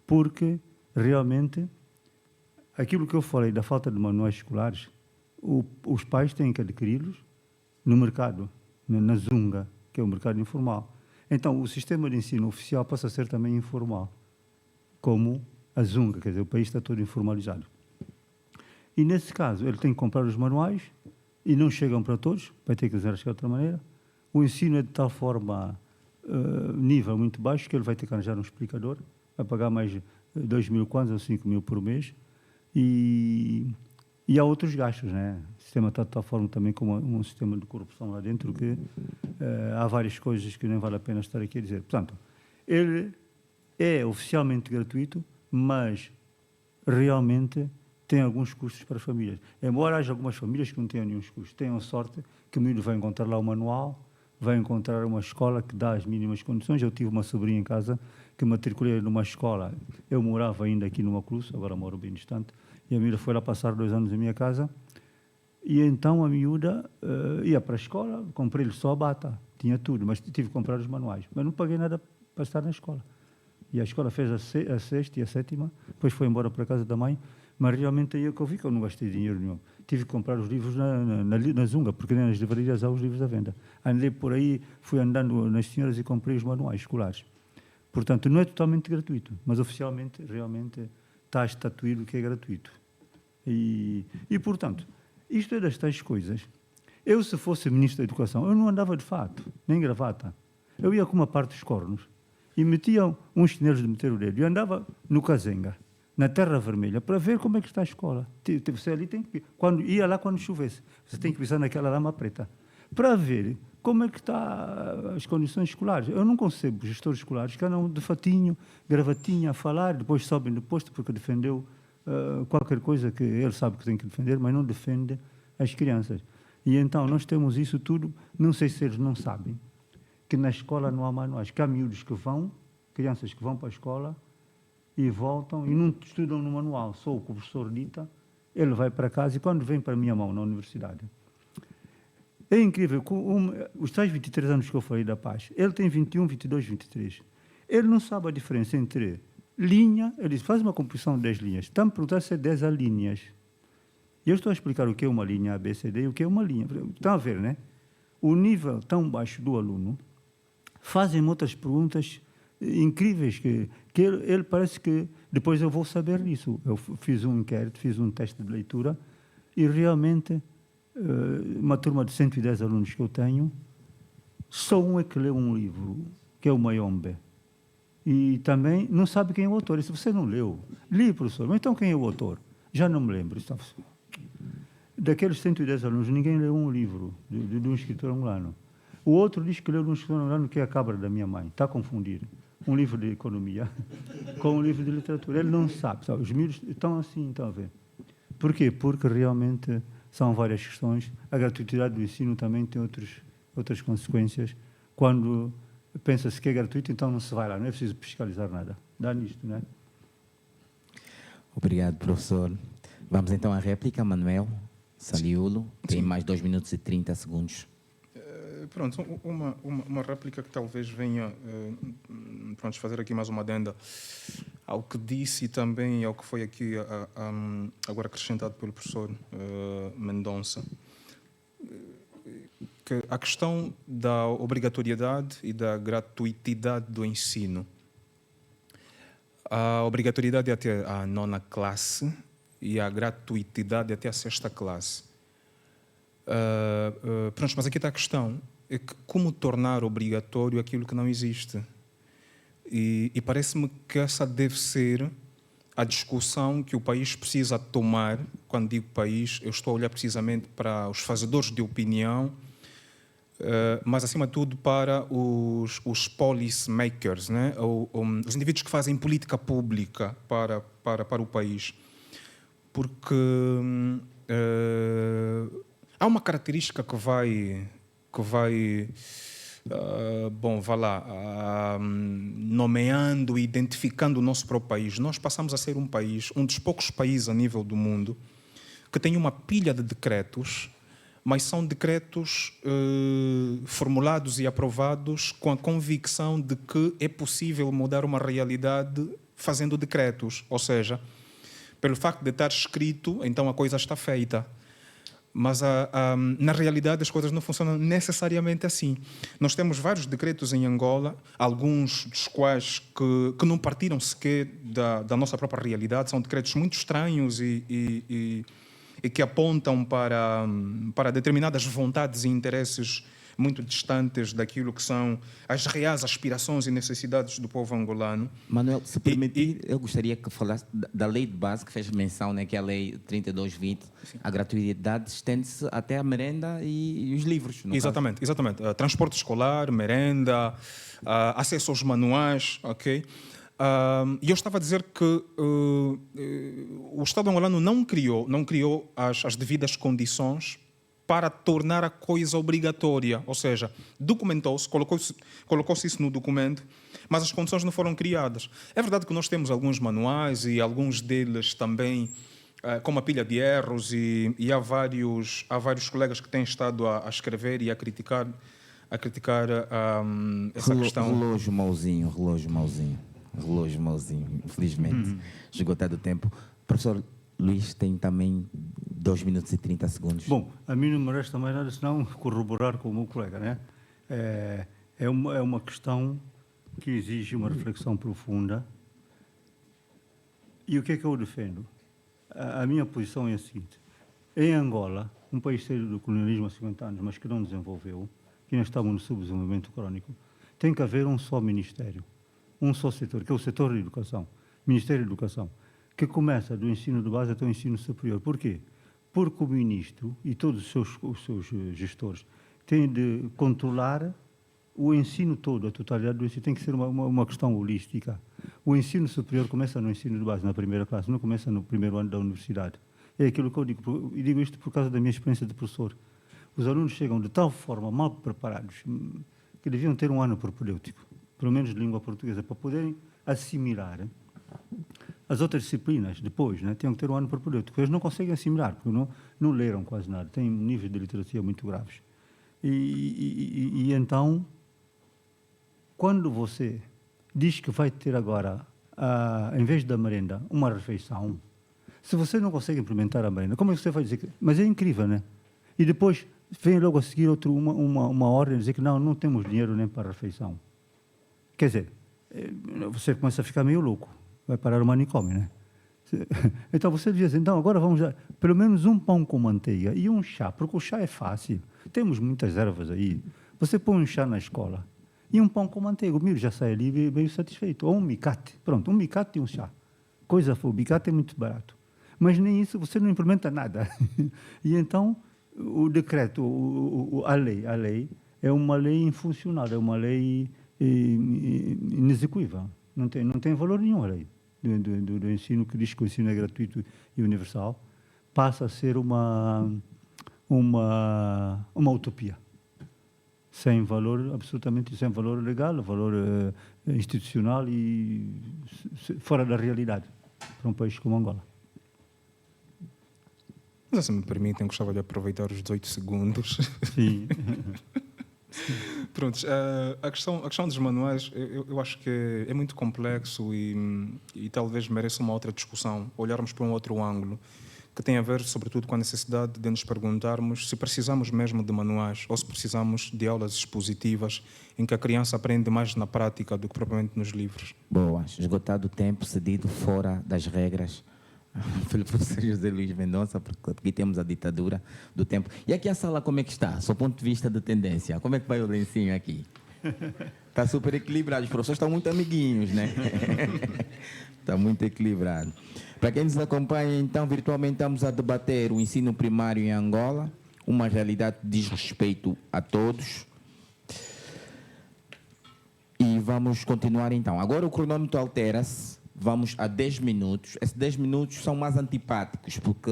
porque realmente aquilo que eu falei da falta de manuais escolares, os pais têm que adquiri-los no mercado, na Zunga, que é o mercado informal. Então, o sistema de ensino oficial passa a ser também informal, como a Zunga, quer dizer, o país está todo informalizado. E, nesse caso, ele tem que comprar os manuais e não chegam para todos, vai ter que usar de outra maneira. O ensino é de tal forma, nível muito baixo, que ele vai ter que arranjar um explicador, vai pagar mais 2 mil kwanzas ou 5 mil por mês, e há outros gastos, né? O sistema está de tal forma também como um sistema de corrupção lá dentro que há várias coisas que nem vale a pena estar aqui a dizer. Portanto, ele é oficialmente gratuito, mas realmente tem alguns custos para as famílias. Embora haja algumas famílias que não tenham nenhum custo, tenham sorte que o miúdo vai encontrar lá o manual, vai encontrar uma escola que dá as mínimas condições. Eu tive uma sobrinha em casa que matriculei numa escola. Eu morava ainda aqui numa Cruz, agora moro bem distante, e a miúda foi lá passar 2 anos em minha casa, e então a miúda ia para a escola, comprei-lhe só a bata, tinha tudo, mas tive que comprar os manuais, mas não paguei nada para estar na escola. E a escola fez a sexta e a sétima, depois foi embora para a casa da mãe, mas realmente aí é que eu vi que eu não gastei dinheiro nenhum. Tive que comprar os livros na Zunga, porque nem nas livrarias há os livros à venda. Andei por aí, fui andando nas senhoras e comprei os manuais escolares. Portanto, não é totalmente gratuito, mas oficialmente, realmente, está estatuído que é gratuito. E, portanto, isto é das tais coisas. Eu, se fosse Ministro da Educação, eu não andava de fato, nem gravata. Eu ia com uma parte dos cornos e metia uns chinelos de meter o dedo. E andava no Cazenga, na Terra Vermelha, para ver como é que está a escola. Você ali tem que... ia lá quando chovesse. Você tem que pisar naquela lama preta. Para ver como é que está as condições escolares. Eu não concebo gestores escolares que andam de fatinho, gravatinha, a falar, depois sobem do posto porque defendeu qualquer coisa que ele sabe que tem que defender, mas não defende as crianças. E então nós temos isso tudo, não sei se eles não sabem, que na escola não há manuais, que há miúdos que vão, crianças que vão para a escola e voltam e não estudam no manual, só o que o professor dita, ele vai para casa e quando vem para a minha mão na universidade. É incrível, os tais 23 anos que eu falei da Paz, ele tem 21, 22, 23. Ele não sabe a diferença entre linha, ele diz, faz uma composição de 10 linhas, está-me a perguntar se é 10 alíneas. E eu estou a explicar o que é uma linha A, B, C, D e o que é uma linha. Estão a ver, né? O nível tão baixo do aluno fazem outras perguntas incríveis que ele parece que depois eu vou saber disso. Eu fiz um inquérito, fiz um teste de leitura e realmente uma turma de 110 alunos que eu tenho, só um é que leu um livro, que é o Mayombe. E também não sabe quem é o autor. E se você não leu, li, professor, mas então quem é o autor? Já não me lembro. Daqueles 110 alunos, ninguém leu um livro de um escritor angolano. O outro diz que leu de um escritor angolano que é a cabra da minha mãe. Está a confundir um livro de economia com um livro de literatura. Ele não sabe. Os miúdos estão assim, estão a ver. Por quê? Porque realmente são várias questões. A gratuidade do ensino também tem outras consequências. Quando pensa-se que é gratuito, então não se vai lá. Não é preciso fiscalizar nada. Dá nisto, não é? Obrigado, professor. Vamos então à réplica, Manuel Saliulo. Tem mais 2 minutos e 30 segundos. Pronto, uma réplica que talvez venha pronto, fazer aqui mais uma adenda ao que disse e também ao que foi aqui agora acrescentado pelo professor Mendonça. Que a questão da obrigatoriedade e da gratuitidade do ensino. A obrigatoriedade é até a 9ª classe e a gratuitidade é até a 6ª classe. Pronto, mas aqui está a questão, é que como tornar obrigatório aquilo que não existe? E parece-me que essa deve ser a discussão que o país precisa tomar. Quando digo país, eu estou a olhar precisamente para os fazedores de opinião, mas, acima de tudo, para os policy makers, né? Os indivíduos que fazem política pública para o país. Porque há uma característica que vai nomeando e identificando o nosso próprio país. Nós passamos a ser um país, um dos poucos países a nível do mundo, que tem uma pilha de decretos, mas são decretos formulados e aprovados com a convicção de que é possível mudar uma realidade fazendo decretos. Ou seja, pelo facto de estar escrito, então a coisa está feita. Mas, na realidade, as coisas não funcionam necessariamente assim. Nós temos vários decretos em Angola, alguns dos quais que não partiram sequer da nossa própria realidade, são decretos muito estranhos e que apontam para determinadas vontades e interesses muito distantes daquilo que são as reais aspirações e necessidades do povo angolano. Manuel, se permitir, eu gostaria que falasse da lei de base que fez menção, né, que é a lei 3220. Sim. A gratuidade estende-se até a merenda e os livros. Exatamente. Transporte escolar, merenda, acesso aos manuais, ok? E eu estava a dizer que o Estado angolano não criou as devidas condições para tornar a coisa obrigatória, ou seja, documentou-se, colocou-se isso no documento, mas as condições não foram criadas. É verdade que nós temos alguns manuais e alguns deles também com uma pilha de erros e há vários colegas que têm estado a escrever e a criticar essa questão. Relógio mauzinho, infelizmente. Esgotado o tempo. Professor Luís tem também 2 minutos e 30 segundos. Bom, a mim não me resta mais nada senão corroborar com o meu colega, né? É uma questão que exige uma reflexão profunda. E o que é que eu defendo? A minha posição é a seguinte. Em Angola, um país cheio do colonialismo há 50 anos, mas que não desenvolveu, que ainda estava no subdesenvolvimento crónico, tem que haver um só ministério, um só setor, que é o setor de educação, Ministério da Educação, que começa do ensino de base até o ensino superior. Por quê? Porque o ministro e todos os seus gestores têm de controlar o ensino todo, a totalidade do ensino. Tem que ser uma questão holística. O ensino superior começa no ensino de base, na primeira classe, não começa no primeiro ano da universidade. É aquilo que eu digo, e digo isto por causa da minha experiência de professor. Os alunos chegam de tal forma mal preparados que deviam ter um ano propedêutico, pelo menos de língua portuguesa, para poderem assimilar as outras disciplinas depois, né? Tinham que ter um ano propedêutico. Eles não conseguem assimilar, porque não leram quase nada, têm níveis de literacia muito graves. E então, quando você diz que vai ter agora, em vez da merenda, uma refeição, se você não consegue implementar a merenda, como é que você vai dizer que... Mas é incrível, né? E depois vem logo a seguir uma ordem dizer que não temos dinheiro nem para a refeição. Quer dizer, você começa a ficar meio louco. Vai parar o manicômio, né? Então você diz, então agora vamos dar pelo menos um pão com manteiga e um chá, porque o chá é fácil. Temos muitas ervas aí. Você põe um chá na escola e um pão com manteiga. O milho já sai ali meio satisfeito. Ou um micate. Pronto, um micate e um chá. Coisa fofa. O micate é muito barato. Mas nem isso, você não implementa nada. E então, o decreto, a lei é uma lei infuncional, é uma lei inexequível. Não tem valor nenhum a lei do ensino, que diz que o ensino é gratuito e universal, passa a ser uma utopia. Sem valor, absolutamente sem valor legal, valor institucional e fora da realidade para um país como Angola. Mas se me permitem, gostava de aproveitar os 18 segundos. Sim. Pronto, a questão dos manuais, eu acho que é muito complexo e talvez mereça uma outra discussão, olharmos para um outro ângulo, que tem a ver, sobretudo, com a necessidade de nos perguntarmos se precisamos mesmo de manuais ou se precisamos de aulas expositivas em que a criança aprende mais na prática do que propriamente nos livros. Boa, esgotado o tempo cedido fora das regras pelo professor José Luís Mendonça, porque aqui temos a ditadura do tempo. E aqui a sala como é que está, do ponto de vista de tendência? Como é que vai o lencinho aqui? Está super equilibrado, os professores estão muito amiguinhos, né? Está muito equilibrado. Para quem nos acompanha, então, virtualmente estamos a debater o ensino primário em Angola, uma realidade de desrespeito a todos. E vamos continuar então. Agora o cronômetro altera-se, vamos a 10 minutos. Esses 10 minutos são mais antipáticos, porque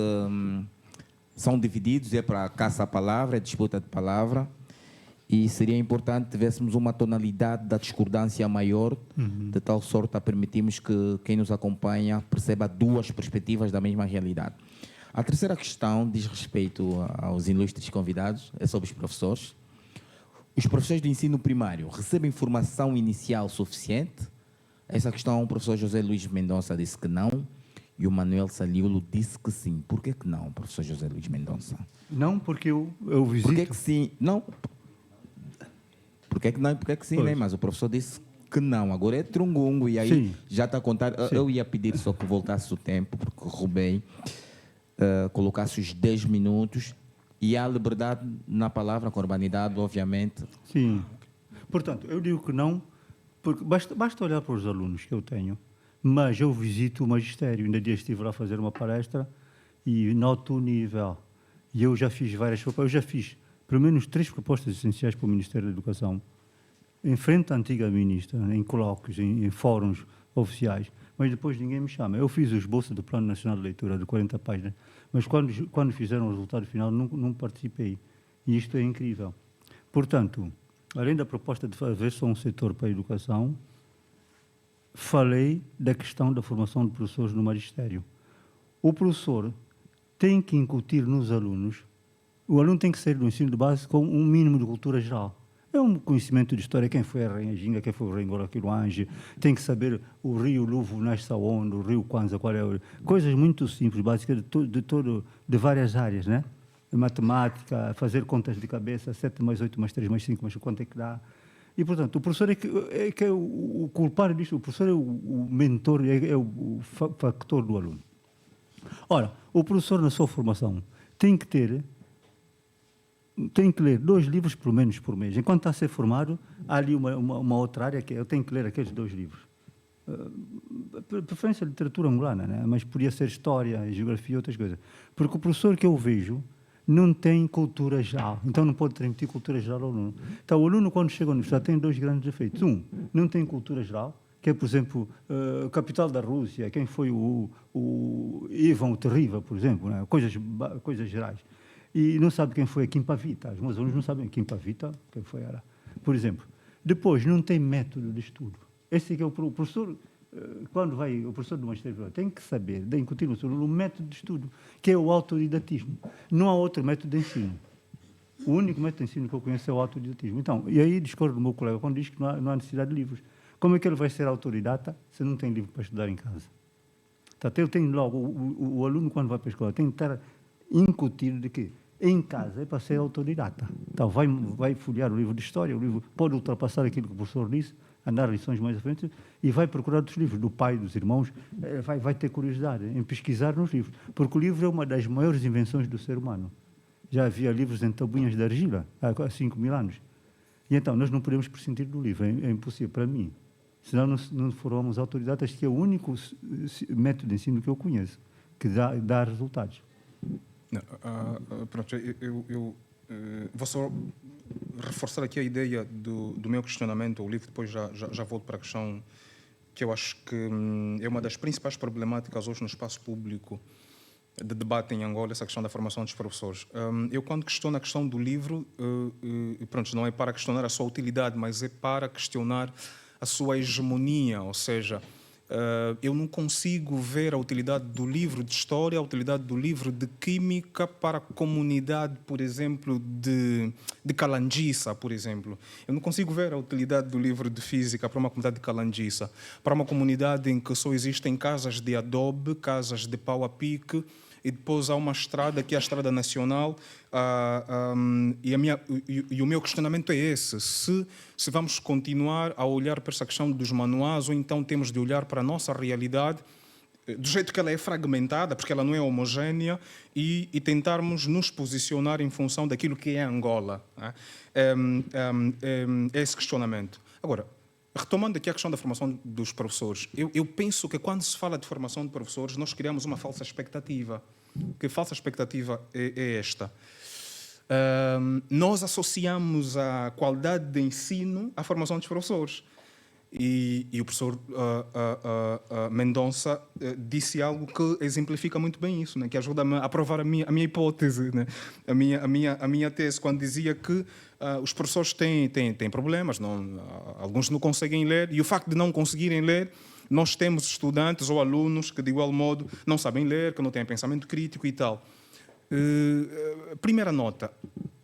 são divididos, é para caça à palavra, é disputa de palavra. E seria importante tivéssemos uma tonalidade da discordância maior, de tal sorte a permitirmos que quem nos acompanha perceba duas perspectivas da mesma realidade. A terceira questão diz respeito aos ilustres convidados, é sobre os professores. Os professores de ensino primário recebem formação inicial suficiente? Essa questão o professor José Luís Mendonça disse que não e o Manuel Saliulo disse que sim. Por que não, professor José Luís Mendonça? Não, porque eu visito... Por que sim? Não. Por que não e por que sim, né? Mas o professor disse que não. Agora é trungungo e aí Sim. já está a contar. Sim. Eu ia pedir só que voltasse o tempo, porque roubei, colocasse os 10 minutos e há liberdade na palavra, com urbanidade, obviamente. Sim. Portanto, eu digo que não, porque basta olhar para os alunos que eu tenho, mas eu visito o magistério. Ainda dia estive lá a fazer uma palestra e noto o nível. E eu já fiz pelo menos 3 propostas essenciais para o Ministério da Educação, em frente à antiga ministra, em colóquios, em fóruns oficiais, mas depois ninguém me chama. Eu fiz o esboço do Plano Nacional de Leitura, de 40 páginas, mas quando fizeram o resultado final, não participei. E isto é incrível. Portanto, além da proposta de fazer só um setor para a educação, falei da questão da formação de professores no magistério. O professor tem que incutir nos alunos. O aluno tem que sair do ensino de base com um mínimo de cultura geral. É um conhecimento de história, quem foi a Rainha Ginga, quem foi o rei Ngolo Quiloange, tem que saber o rio Luvo nasce aonde, o rio Kwanza, qual é o... Coisas muito simples, básicas, de várias áreas, né? Matemática, fazer contas de cabeça, 7 mais 8 mais 3 mais 5, mas quanto é que dá? E, portanto, o professor é que é o culpado disto, o professor é o mentor, é o factor do aluno. Ora, o professor, na sua formação, tem que ler 2 livros, pelo menos, por mês. Enquanto está a ser formado, há ali uma outra área que eu tenho que ler aqueles 2 livros. Preferência literatura angolana, né? Mas podia ser história, geografia e outras coisas. Porque o professor que eu vejo não tem cultura geral, então não pode transmitir cultura geral ao aluno. Então, o aluno, quando chega à universidade, tem 2 grandes defeitos. Não tem cultura geral, que é, por exemplo, a capital da Rússia, quem foi o Ivan o Terrível, por exemplo, né? Coisas gerais. E não sabe quem foi a Kimpavita. Os meus alunos não sabem Kimpavita, quem foi ela. Por exemplo. Depois, não tem método de estudo. Esse é que é o professor, quando vai, o professor do magistério tem que saber, incutir no seu aluno, o método de estudo, que é o autodidatismo. Não há outro método de ensino. O único método de ensino que eu conheço é o autodidatismo. Então, e aí discordo do meu colega quando diz que não há necessidade de livros. Como é que ele vai ser autodidata se não tem livro para estudar em casa? Portanto, eu tenho logo, o aluno, quando vai para a escola, tem que estar incutido de que em casa é para ser autodidata. Então, vai folhear o livro de história, o livro pode ultrapassar aquilo que o professor disse, andar lições mais à frente, e vai procurar outros livros, do pai, dos irmãos, vai ter curiosidade em pesquisar nos livros, porque o livro é uma das maiores invenções do ser humano. Já havia livros em tabuinhas de argila, há 5.000 anos. E então, nós não podemos prescindir do livro, é impossível para mim. Senão não formamos autodidatas, que é o único método de ensino que eu conheço, que dá resultados. Pronto, eu vou só reforçar aqui a ideia do meu questionamento. O livro depois já volto para a questão que eu acho que é uma das principais problemáticas hoje no espaço público de debate em Angola, essa questão da formação dos professores. Eu, quando questiono a questão do livro, pronto, não é para questionar a sua utilidade, mas é para questionar a sua hegemonia, ou seja, Eu não consigo ver a utilidade do livro de história, a utilidade do livro de química para a comunidade, por exemplo, de Calangiça, por exemplo. Eu não consigo ver a utilidade do livro de física para uma comunidade de Calangiça, para uma comunidade em que só existem casas de adobe, casas de pau a pique, e depois há uma estrada, que é a Estrada Nacional, e o meu questionamento é esse: se vamos continuar a olhar para essa questão dos manuais, ou então temos de olhar para a nossa realidade, do jeito que ela é fragmentada, porque ela não é homogénea, e tentarmos nos posicionar em função daquilo que é Angola. É esse questionamento. Agora, retomando aqui a questão da formação dos professores, eu penso que quando se fala de formação de professores, nós criamos uma falsa expectativa. Que falsa expectativa é esta? Nós associamos a qualidade de ensino à formação dos professores. E o professor Mendonça disse algo que exemplifica muito bem isso, né? Que ajuda-me a provar a minha hipótese, né? a minha tese, quando dizia que os professores têm problemas, alguns não conseguem ler, e o facto de não conseguirem ler, nós temos estudantes ou alunos que, de igual modo, não sabem ler, que não têm pensamento crítico e tal. Primeira nota: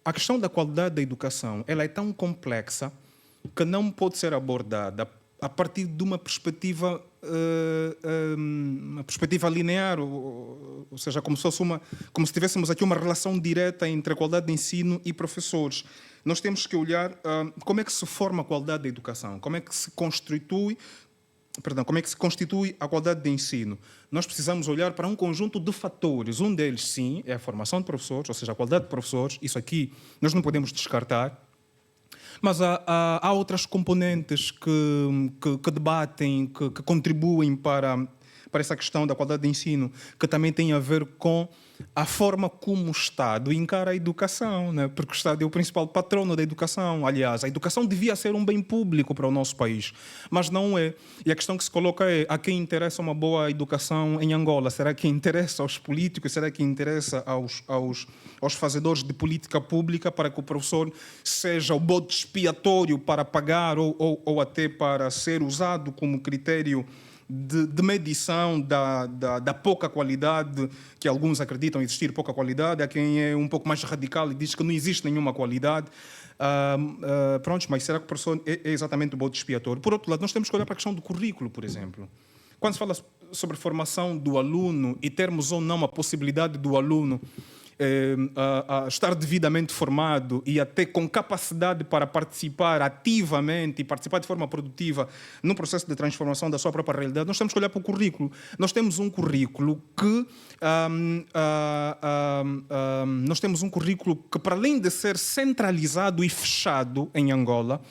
a questão da qualidade da educação, ela é tão complexa que não pode ser abordada a partir de uma perspectiva linear, ou seja, como se tivéssemos aqui uma relação direta entre a qualidade de ensino e professores. Nós temos que olhar como é que se forma a qualidade da educação, como é que se constitui a qualidade de ensino. Nós precisamos olhar para um conjunto de fatores. Um deles, sim, é a formação de professores, ou seja, a qualidade de professores. Isso aqui nós não podemos descartar. Mas há outras componentes que debatem, que contribuem para essa questão da qualidade de ensino, que também tem a ver com a forma como o Estado encara a educação, né? Porque o Estado é o principal patrono da educação. Aliás, a educação devia ser um bem público para o nosso país, mas não é. E a questão que se coloca é: a quem interessa uma boa educação em Angola? Será que interessa aos políticos? Será que interessa aos fazedores de política pública, para que o professor seja o bode expiatório para pagar ou até para ser usado como critério de medição da pouca qualidade, que alguns acreditam existir pouca qualidade? Há quem é um pouco mais radical e diz que não existe nenhuma qualidade. Pronto, mas será que o professor é exatamente o bode expiatório? Por outro lado, nós temos que olhar para a questão do currículo, por exemplo. Quando se fala sobre formação do aluno e termos ou não a possibilidade do aluno a estar devidamente formado e até com capacidade para participar ativamente e participar de forma produtiva no processo de transformação da sua própria realidade, nós temos que olhar para o currículo. Nós temos um currículo que para além de ser centralizado e fechado em Angola,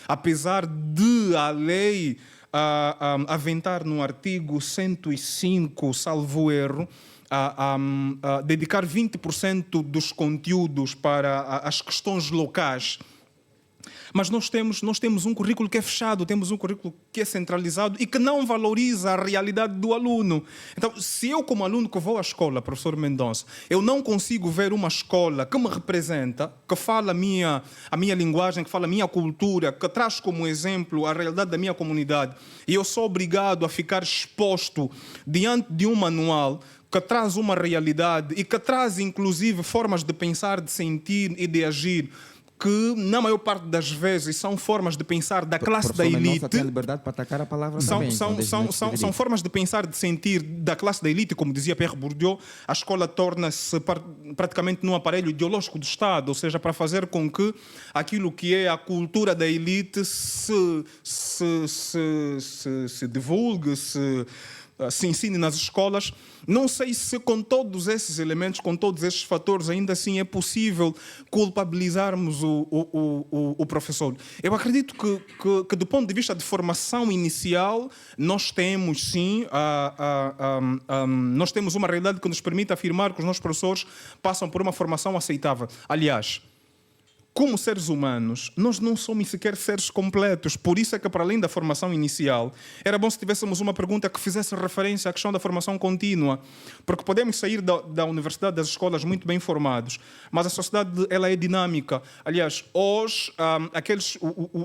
apesar de a lei aventar no artigo 105, salvo erro, dedicar 20% dos conteúdos para as questões locais. Mas nós temos um currículo que é fechado, temos um currículo que é centralizado e que não valoriza a realidade do aluno. Então, se eu, como aluno que vou à escola, professor Mendonça, eu não consigo ver uma escola que me representa, que fala a minha linguagem, que fala a minha cultura, que traz como exemplo a realidade da minha comunidade, e eu sou obrigado a ficar exposto diante de um manual que traz uma realidade e que traz, inclusive, formas de pensar, de sentir e de agir que, na maior parte das vezes, são formas de pensar da classe da elite. Tem a liberdade para atacar a palavra também. São formas de pensar, de sentir da classe da elite, como dizia Pierre Bourdieu. A escola torna-se praticamente num aparelho ideológico do Estado, ou seja, para fazer com que aquilo que é a cultura da elite se divulgue, se ensine nas escolas. Não sei se com todos esses elementos, com todos esses fatores, ainda assim é possível culpabilizarmos o professor. Eu acredito que do ponto de vista de formação inicial, nós temos sim, nós temos uma realidade que nos permite afirmar que os nossos professores passam por uma formação aceitável. Aliás, como seres humanos, nós não somos sequer seres completos. Por isso é que, para além da formação inicial, era bom se tivéssemos uma pergunta que fizesse referência à questão da formação contínua. Porque podemos sair da universidade, das escolas, muito bem formados, mas a sociedade ela é dinâmica. Aliás, hoje,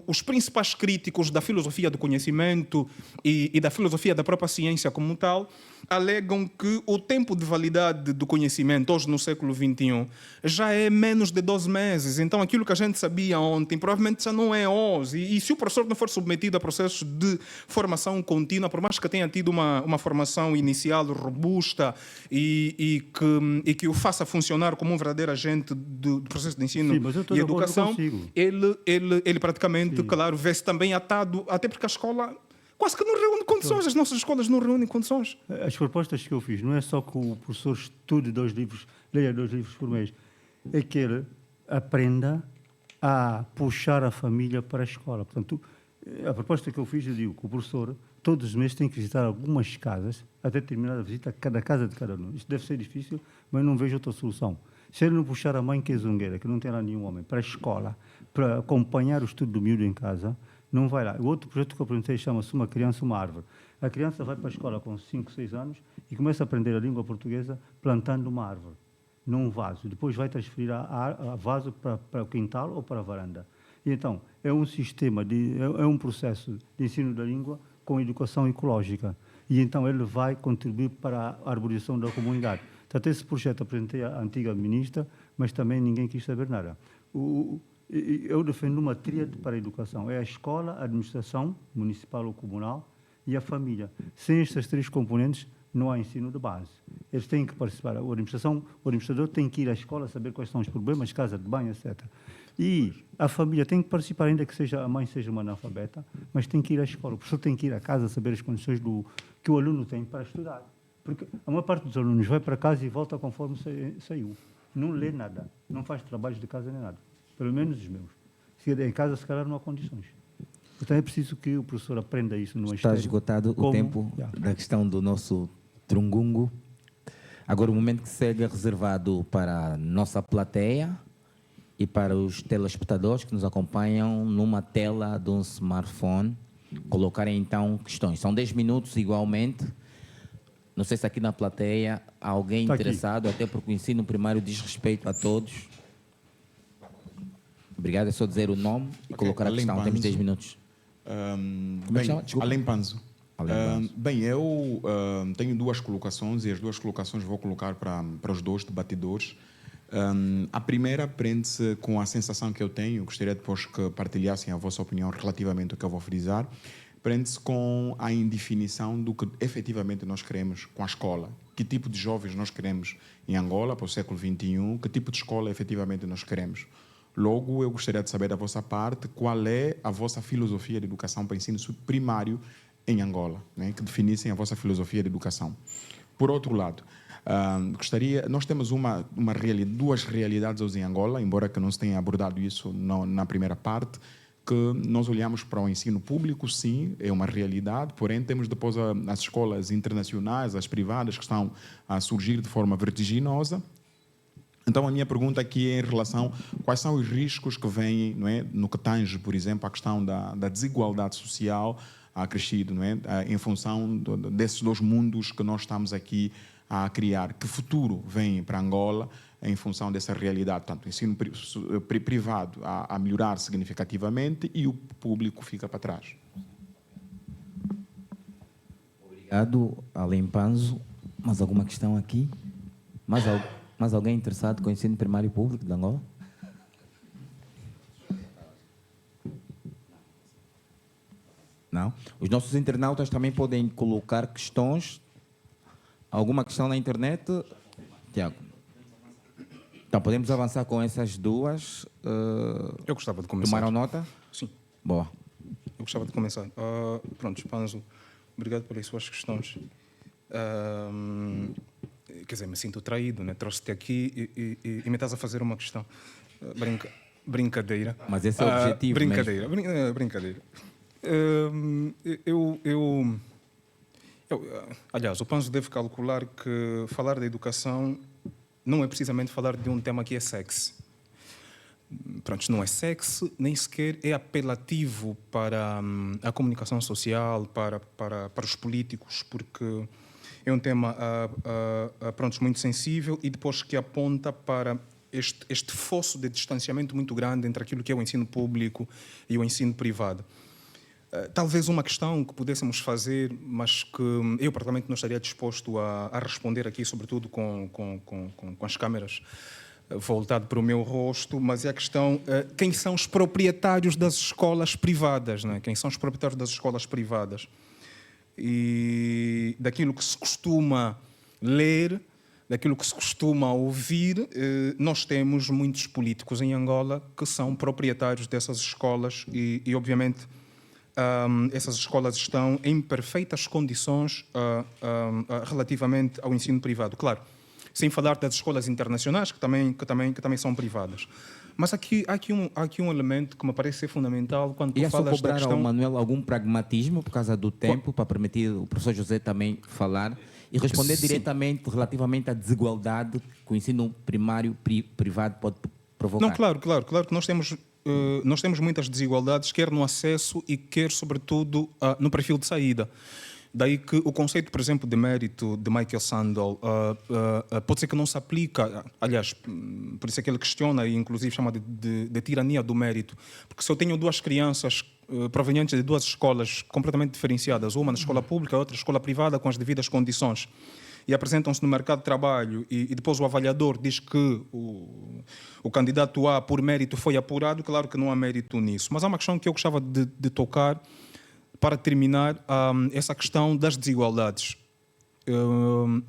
os principais críticos da filosofia do conhecimento e da filosofia da própria ciência como tal, alegam que o tempo de validade do conhecimento, hoje no século XXI, já é menos de 12 meses. Então, aquilo que a gente sabia ontem, provavelmente já não é hoje. E se o professor não for submetido a processos de formação contínua, por mais que tenha tido uma formação inicial robusta e que o faça funcionar como um verdadeiro agente do processo de ensino e educação, ele praticamente, sim, claro, vê-se também atado, até porque a escola quase que não reúne condições, as nossas escolas não reúnem condições. As propostas que eu fiz não é só que o professor estude 2 livros, leia 2 livros por mês, é que ele aprenda a puxar a família para a escola. Portanto, a proposta que eu fiz, eu digo que o professor todos os meses tem que visitar algumas casas até terminar a visita a cada casa de cada um. Isto deve ser difícil, mas não vejo outra solução. Se ele não puxar a mãe que é zungueira, que não tem lá nenhum homem, para a escola, para acompanhar o estudo do miúdo em casa, não vai lá. O outro projeto que eu apresentei chama-se Uma Criança, Uma Árvore. A criança vai para a escola com 5, 6 anos e começa a aprender a língua portuguesa plantando uma árvore, num vaso. Depois vai transferir a vaso para o quintal ou para a varanda. E então, é um sistema, é um processo de ensino da língua com educação ecológica. E então ele vai contribuir para a arborização da comunidade. Portanto, esse projeto apresentei à antiga ministra, mas também ninguém quis saber nada. Eu defendo uma tríade para a educação. É a escola, a administração, municipal ou comunal, e a família. Sem estas 3 componentes, não há ensino de base. Eles têm que participar. O administrador tem que ir à escola, saber quais são os problemas, casa de banho, etc. E a família tem que participar, ainda que a mãe seja uma analfabeta, mas tem que ir à escola. O professor tem que ir à casa, saber as condições que o aluno tem para estudar. Porque a maior parte dos alunos vai para casa e volta conforme saiu. Não lê nada, não faz trabalhos de casa nem nada. Pelo menos os meus. Em casa, se calhar, não há condições. Então é preciso que o professor aprenda isso no Está esgotado o tempo da questão do nosso trungungo. Agora o momento que segue é reservado para a nossa plateia e para os telespectadores que nos acompanham numa tela de um smartphone, colocarem então questões. São 10 minutos igualmente. Não sei se aqui na plateia há alguém interessado, até porque o ensino primário diz respeito a todos. Obrigado, é só dizer o nome e colocar a questão. Temos 10 minutos. Como é que chama? Alain Panzo. Bem, eu tenho 2 colocações e as 2 colocações vou colocar para os 2 debatedores. A primeira prende-se com a sensação que eu tenho, gostaria depois que partilhassem a vossa opinião relativamente ao que eu vou frisar, prende-se com a indefinição do que efetivamente nós queremos com a escola. Que tipo de jovens nós queremos em Angola para o século XXI, que tipo de escola efetivamente nós queremos. Logo, eu gostaria de saber da vossa parte qual é a vossa filosofia de educação para ensino primário em Angola, né? Que definissem a vossa filosofia de educação. Por outro lado, nós temos 2 realidades hoje em Angola, embora que não se tenha abordado isso na primeira parte, que nós olhamos para o ensino público, sim, é uma realidade, porém temos depois as escolas internacionais, as privadas, que estão a surgir de forma vertiginosa. Então, a minha pergunta aqui é em relação a quais são os riscos que vêm, não é, no que tange, por exemplo, a questão da desigualdade social acrescido, não é, em função desses 2 mundos que nós estamos aqui a criar. Que futuro vem para Angola em função dessa realidade? Tanto o ensino privado a melhorar significativamente e o público fica para trás. Obrigado, Alain Panzo. Mais alguma questão aqui? Mais alguém interessado com o ensino primário público de Angola? Não? Os nossos internautas também podem colocar questões. Alguma questão na internet? Tiago. Então, podemos avançar com essas 2. Eu gostava de começar. Tomaram nota? Sim. Boa. Eu gostava de começar. Pronto, Panzo, obrigado pelas suas questões. Quer dizer, me sinto traído, né? Trouxe-te aqui e me estás a fazer uma questão. Brincadeira. Mas esse é o objetivo brincadeira, mesmo. Brincadeira. Aliás, o Panzo deve calcular que falar da educação não é precisamente falar de um tema que é sexy. pronto, não é sexy, nem sequer é apelativo para a comunicação social, para os políticos, porque é um tema pronto, muito sensível e depois que aponta para este fosso de distanciamento muito grande entre aquilo que é o ensino público e o ensino privado. Talvez uma questão que pudéssemos fazer, mas que eu particularmente não estaria disposto a responder aqui, sobretudo com as câmeras voltado para o meu rosto, mas é a questão, quem são os proprietários das escolas privadas, não é? Quem são os proprietários das escolas privadas? E daquilo que se costuma ler, daquilo que se costuma ouvir, nós temos muitos políticos em Angola que são proprietários dessas escolas e obviamente, essas escolas estão em perfeitas condições relativamente ao ensino privado. Claro, sem falar das escolas internacionais, que também são privadas. Mas há aqui um elemento que me parece ser fundamental quando tu falas da questão... ao Manuel algum pragmatismo por causa do tempo, para permitir o professor José também falar e responder diretamente relativamente à desigualdade que o ensino primário privado pode provocar. Não, claro que nós temos muitas desigualdades, quer no acesso e quer, sobretudo, no perfil de saída. Daí que o conceito, por exemplo, de mérito de Michael Sandel pode ser que não se aplica, aliás, por isso é que ele questiona e inclusive chama de tirania do mérito, porque se eu tenho duas crianças provenientes de duas escolas completamente diferenciadas, uma na escola pública, outra na escola privada, com as devidas condições, e apresentam-se no mercado de trabalho e depois o avaliador diz que o candidato A, por mérito, foi apurado, claro que não há mérito nisso. Mas há uma questão que eu gostava de tocar para terminar, essa questão das desigualdades.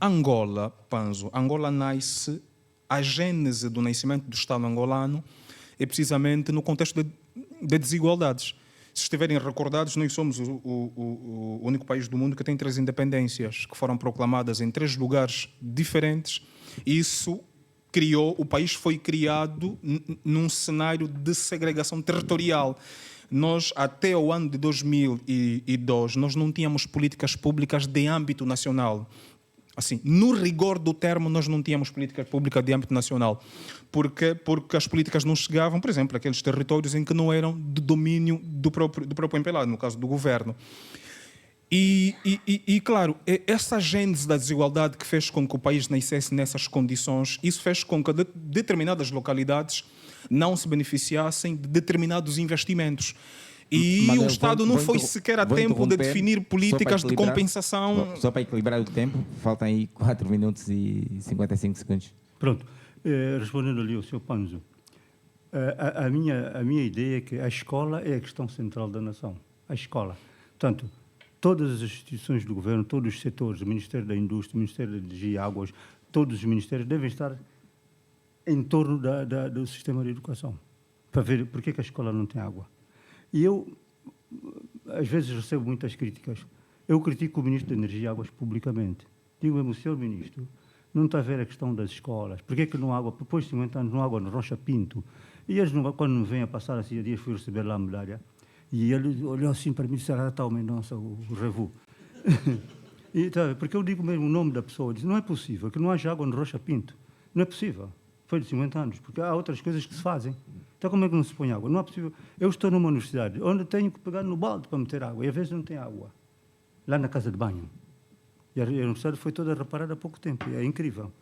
Angola nasce, a gênese do nascimento do Estado angolano é precisamente no contexto de desigualdades. Se estiverem recordados, nós somos o único país do mundo que tem 3 independências, que foram proclamadas em 3 lugares diferentes. Isso o país foi criado num cenário de segregação territorial. Nós, até o ano de 2002, nós não tínhamos políticas públicas de âmbito nacional. Assim, no rigor do termo, nós não tínhamos política pública de âmbito nacional. Porque as políticas não chegavam, por exemplo, àqueles territórios em que não eram de domínio do próprio MPLA, no caso do governo. E claro, essa gênese da desigualdade que fez com que o país nascesse nessas condições, isso fez com que determinadas localidades não se beneficiassem de determinados investimentos. E Manuel, o Estado não foi sequer a tempo de definir políticas de compensação. Só para equilibrar o tempo, faltam aí 4 minutos e 55 segundos. Pronto. Respondendo ali ao Sr. Panzo, a minha ideia é que a escola é a questão central da nação. A escola. Portanto, todas as instituições do governo, todos os setores, o Ministério da Indústria, o Ministério da Energia e Águas, todos os ministérios devem estar em torno do sistema de educação, para ver por que a escola não tem água. E eu, às vezes, recebo muitas críticas. Eu critico o Ministro da Energia e Águas publicamente. Digo mesmo, Sr. Ministro, não está a ver a questão das escolas. Por que não há água? Depois de 50 anos não há água no Rocha Pinto. E eles, quando me vêm a passar assim, há dias fui receber lá a medalha, e ele olhou assim para mim e disse, está o Mendonça, o Revu. E, tá, porque eu digo mesmo o nome da pessoa, diz, não é possível que não haja água no Rocha Pinto. Não é possível. Foi de 50 anos, porque há outras coisas que se fazem. Então como é que não se põe água? Não é possível. Eu estou numa universidade onde tenho que pegar no balde para meter água, e às vezes não tem água. Lá na casa de banho. E a universidade foi toda reparada há pouco tempo, é incrível.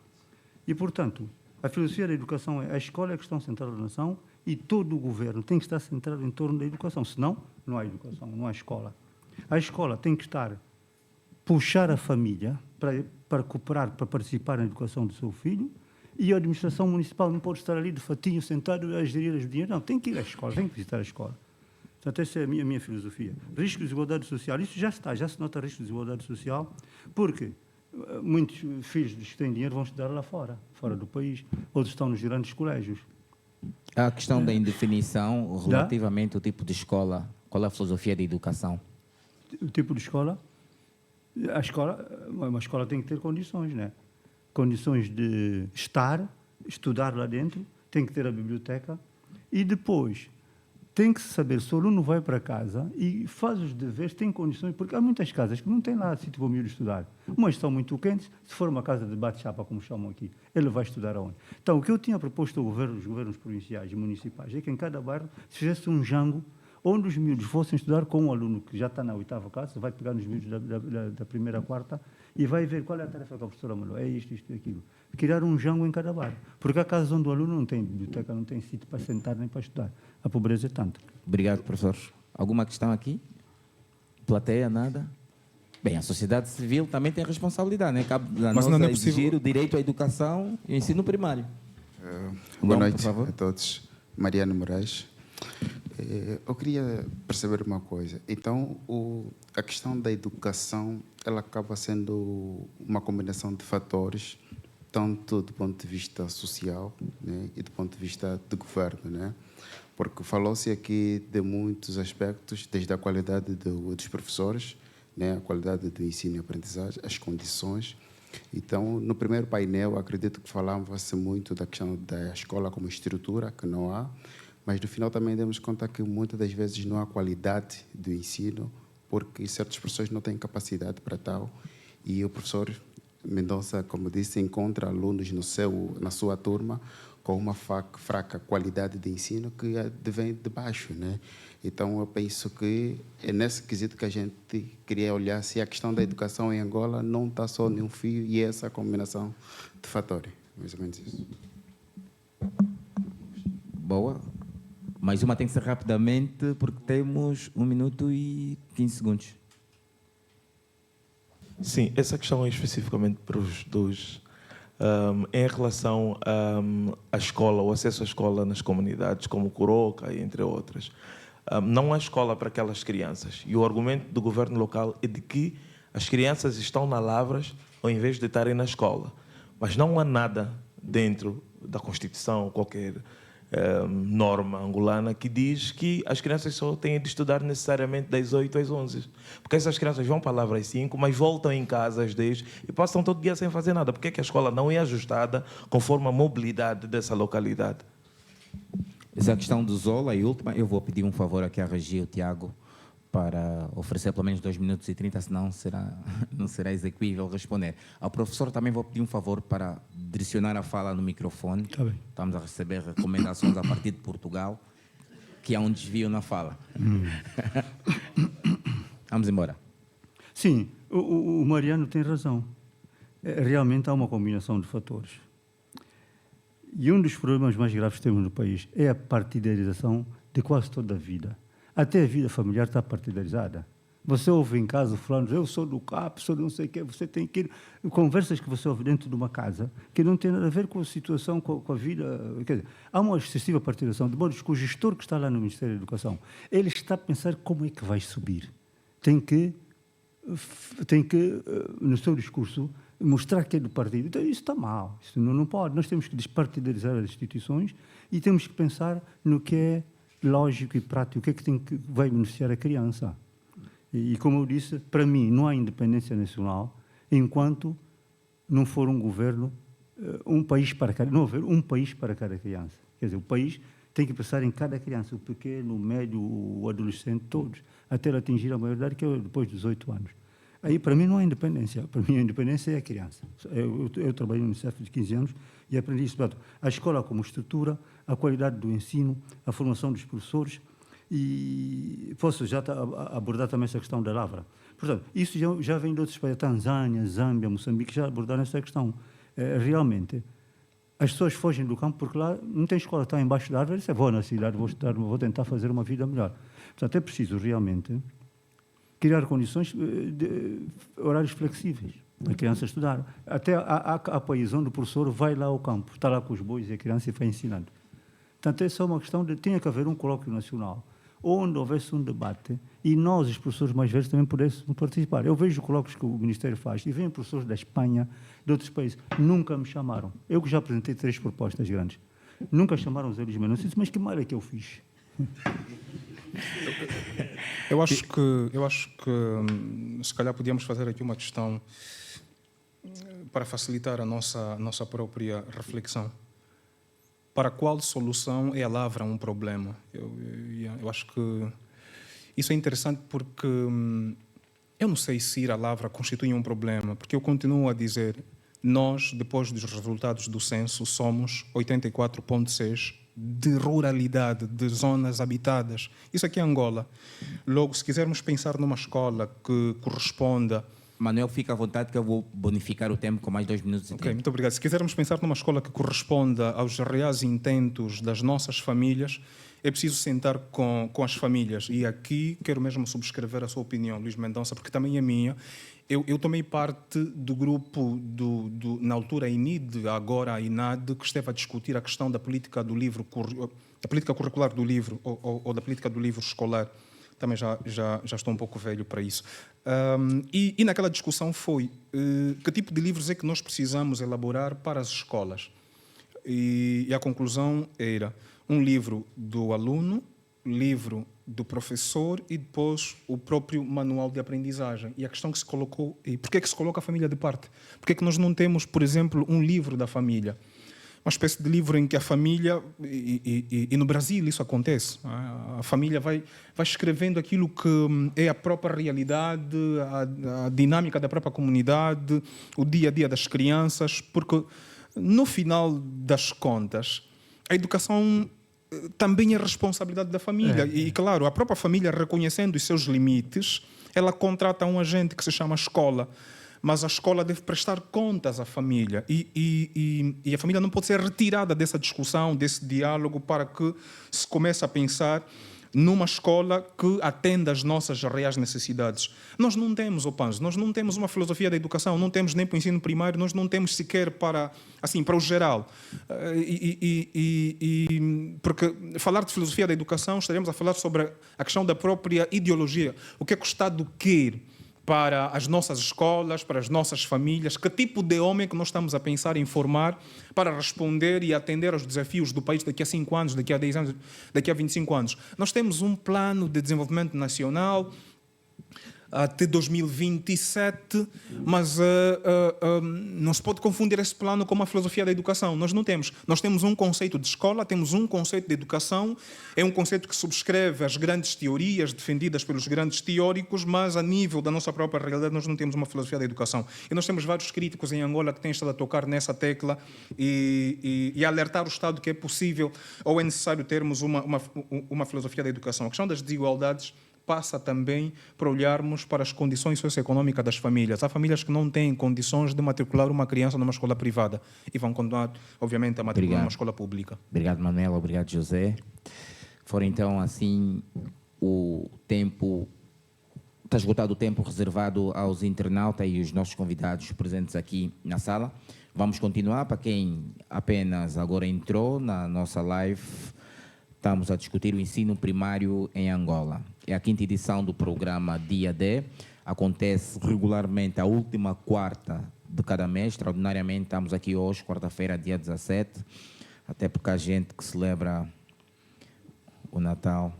E, portanto, a filosofia da educação é a escola é a questão central da nação e todo o governo tem que estar centrado em torno da educação, senão não há educação, não há escola. A escola tem que puxar a família para cooperar, para participar na educação do seu filho, e a administração municipal não pode estar ali de fatinho, sentado a gerir as dinheiros. Não, tem que ir à escola, tem que visitar a escola. Portanto, essa é a minha filosofia. Risco de desigualdade social, isso já se nota risco de desigualdade social, porque muitos filhos que têm dinheiro vão estudar lá fora do país, outros estão nos grandes colégios. A questão da indefinição relativamente ao tipo de escola, qual é a filosofia de educação? O tipo de escola? Uma escola tem que ter condições, né? Condições de estudar lá dentro, tem que ter a biblioteca e depois tem que saber se o aluno vai para casa e faz os deveres, tem condições, porque há muitas casas que não têm lá sítio para o miúdo estudar. Umas estão muito quentes, se for uma casa de bate-chapa, como chamam aqui, ele vai estudar aonde? Então, o que eu tinha proposto ao governo, os governos provinciais e municipais, é que em cada bairro se fizesse um jango onde os miúdos fossem estudar com um aluno que já está na 8ª classe, vai pegar nos miúdos da 1ª à 4ª e vai ver qual é a tarefa que a professora mandou. É isto e aquilo. Criar um jango em cada bairro. Porque há casos onde o aluno não tem biblioteca, não tem sítio para sentar nem para estudar. A pobreza é tanto. Obrigado, professor. Alguma questão aqui? Plateia, nada? Bem, a sociedade civil também tem responsabilidade, né? Cabe a nós não é exigir possível... o direito à educação e ao ensino primário. Boa noite a todos. Mariano Moraes. Eu queria perceber uma coisa. Então, a questão da educação, ela acaba sendo uma combinação de fatores, tanto do ponto de vista social, né, e do ponto de vista do governo, né? Porque falou-se aqui de muitos aspectos, desde a qualidade dos professores, né, a qualidade do ensino e aprendizagem, as condições. Então, no primeiro painel, acredito que falava-se muito da questão da escola como estrutura, que não há, mas no final também demos conta que muitas das vezes não há qualidade do ensino, porque certos professores não têm capacidade para tal, e o professor Mendonça, como disse, encontra alunos na sua turma com uma fraca qualidade de ensino que vem de baixo, né? Então, eu penso que é nesse quesito que a gente queria olhar se a questão da educação em Angola não está só num fio e essa combinação de fatores. Mais ou menos isso. Boa. Mais uma tem que ser rapidamente, porque temos 1 minuto e 15 segundos. Sim, essa questão é especificamente para os dois. Em relação à escola, o acesso à escola nas comunidades, como Coroca, entre outras. Não há escola para aquelas crianças. E o argumento do governo local é de que as crianças estão na Lavras ao invés de estarem na escola. Mas não há nada dentro da Constituição, qualquer norma angolana, que diz que as crianças só têm de estudar necessariamente das 8 às 11. Porque essas crianças vão para lá às 5, mas voltam em casa às 10 e passam todo dia sem fazer nada. Porque é que a escola não é ajustada conforme a mobilidade dessa localidade? Essa questão do Zola e última, eu vou pedir um favor aqui à Regia, o Tiago, para oferecer pelo menos 2 minutos e 30, senão não será execuível responder. Ao professor também vou pedir um favor para direcionar a fala no microfone. Tá bem. Estamos a receber recomendações a partir de Portugal, que há um desvio na fala. Vamos embora. Sim, o Mariano tem razão. Realmente há uma combinação de fatores. E um dos problemas mais graves que temos no país é a partidarização de quase toda a vida. Até a vida familiar está partidarizada. Você ouve em casa falando, eu sou do CAP, sou de não sei o quê, você tem que ir... Conversas que você ouve dentro de uma casa que não tem nada a ver com a situação, com a vida... Quer dizer, há uma excessiva partidarização, de modo que o gestor que está lá no Ministério da Educação, ele está a pensar como é que vai subir. Tem que no seu discurso, mostrar que é do partido. Então, isso está mal, isso não pode. Nós temos que despartidarizar as instituições e temos que pensar no que é lógico e prático, o que é que vai beneficiar a criança. E, como eu disse, para mim não há independência nacional enquanto não for um governo, um país para cada, não haver um país para cada criança. Quer dizer, o país tem que pensar em cada criança, o pequeno, o médio, o adolescente, todos, até ele atingir a maioridade, que é depois dos 18 anos. Aí, para mim, não há independência. Para mim, a independência é a criança. Eu trabalhei no Unicef de 15 anos e aprendi isso. A escola como estrutura, a qualidade do ensino, a formação dos professores e posso já abordar também essa questão da lavra. Portanto, isso já vem de outros países, Tanzânia, Zâmbia, Moçambique, já abordaram essa questão. Realmente, as pessoas fogem do campo porque lá não tem escola, está embaixo da árvore, vou na cidade, vou estudar, vou tentar fazer uma vida melhor. Portanto, é preciso realmente criar condições de horários flexíveis para a criança estudar. Até há países onde o professor vai lá ao campo, está lá com os bois e a criança vai ensinando. Portanto, essa é uma questão de... Tinha que haver um colóquio nacional, onde houvesse um debate e nós, os professores mais velhos, também pudéssemos participar. Eu vejo colóquios que o Ministério faz e vêm professores da Espanha, de outros países. Nunca me chamaram. Eu que já apresentei 3 propostas grandes. Nunca chamaram os eles menos. Mas que mal é que eu fiz? Eu acho que se calhar podíamos fazer aqui uma questão para facilitar a nossa própria reflexão. para qual solução é a lavra um problema. Eu acho que isso é interessante porque eu não sei se ir à lavra constitui um problema, porque eu continuo a dizer, nós, depois dos resultados do censo, somos 84,6% de ruralidade, de zonas habitadas. Isso aqui é Angola. Logo, se quisermos pensar numa escola que corresponda... Manuel, fica à vontade que eu vou bonificar o tempo com mais 2 minutos e 30. Ok, muito obrigado. Se quisermos pensar numa escola que corresponda aos reais intentos das nossas famílias, é preciso sentar com as famílias. E aqui quero mesmo subscrever a sua opinião, Luís Mendonça, porque também é minha. Eu tomei parte do grupo, na altura a INID, agora a INAD, que esteve a discutir a questão da política do livro, da política curricular do livro ou da política do livro escolar. Também já estou um pouco velho para isso. E naquela discussão foi que tipo de livros é que nós precisamos elaborar para as escolas. E a conclusão era um livro do aluno, livro do professor e depois o próprio manual de aprendizagem. E a questão que se colocou, e por que é que se coloca a família de parte? Por que é que nós não temos, por exemplo, um livro da família? Uma espécie de livro em que a família, e no Brasil isso acontece, a família vai escrevendo aquilo que é a própria realidade, a dinâmica da própria comunidade, o dia a dia das crianças, porque no final das contas, a educação também é responsabilidade da família. E, claro, a própria família, reconhecendo os seus limites, ela contrata um agente que se chama escola. Mas a escola deve prestar contas à família. E a família não pode ser retirada dessa discussão, desse diálogo, para que se comece a pensar numa escola que atenda às nossas reais necessidades. Nós não temos, Panzo, nós não temos uma filosofia da educação, não temos nem para o ensino primário, nós não temos sequer para o geral. Porque falar de filosofia da educação, estaremos a falar sobre a questão da própria ideologia. O que é que o Estado quer para as nossas escolas, para as nossas famílias, que tipo de homem que nós estamos a pensar em formar para responder e atender aos desafios do país daqui a 5 anos, daqui a 10 anos, daqui a 25 anos. Nós temos um plano de desenvolvimento nacional até 2027, mas não se pode confundir esse plano com a filosofia da educação. Nós não temos. Nós temos um conceito de escola, temos um conceito de educação, é um conceito que subscreve as grandes teorias defendidas pelos grandes teóricos, mas a nível da nossa própria realidade nós não temos uma filosofia da educação. E nós temos vários críticos em Angola que têm estado a tocar nessa tecla e alertar o Estado que é possível ou é necessário termos uma filosofia da educação. A questão das desigualdades passa também para olharmos para as condições socioeconômicas das famílias. Há famílias que não têm condições de matricular uma criança numa escola privada e vão continuar, obviamente, a matricular numa escola pública. Obrigado, Manuel. Obrigado, José. Fora então, assim, o tempo... Está esgotado o tempo reservado aos internautas e os nossos convidados presentes aqui na sala. Vamos continuar. Para quem apenas agora entrou na nossa live, estamos a discutir o ensino primário em Angola. É a 5ª edição do programa Dia D. Acontece regularmente a última quarta de cada mês. Extraordinariamente, estamos aqui hoje, quarta-feira, dia 17. Até porque a gente que celebra o Natal,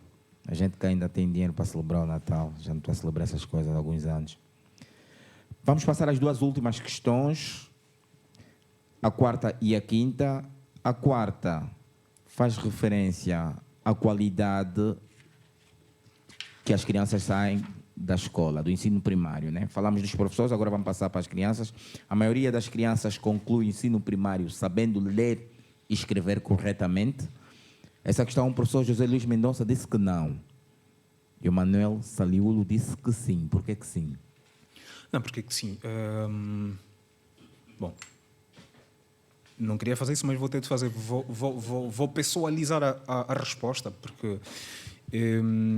a gente que ainda tem dinheiro para celebrar o Natal, já não está a celebrar essas coisas há alguns anos. Vamos passar às 2 últimas questões, a quarta e a quinta. A quarta faz referência à qualidade que as crianças saem da escola, do ensino primário, né? Falamos dos professores, agora vamos passar para as crianças. A maioria das crianças conclui o ensino primário sabendo ler e escrever corretamente. Essa questão, o professor José Luís Mendonça disse que não. E o Manuel Saliulo disse que sim. Por que sim? Não, porque que sim. Bom, não queria fazer isso, mas vou ter de fazer. Vou pessoalizar a resposta, porque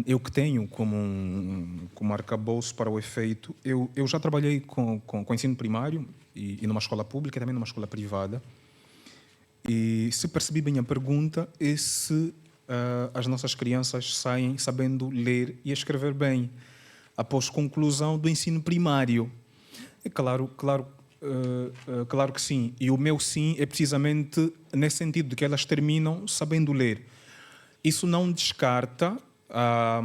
eu que tenho como arcabouço para o efeito, eu já trabalhei com ensino primário e numa escola pública e também numa escola privada. E se percebi bem a pergunta, é se as nossas crianças saem sabendo ler e escrever bem após conclusão do ensino primário. É claro que sim. E o meu sim é precisamente nesse sentido, de que elas terminam sabendo ler. Isso não descarta a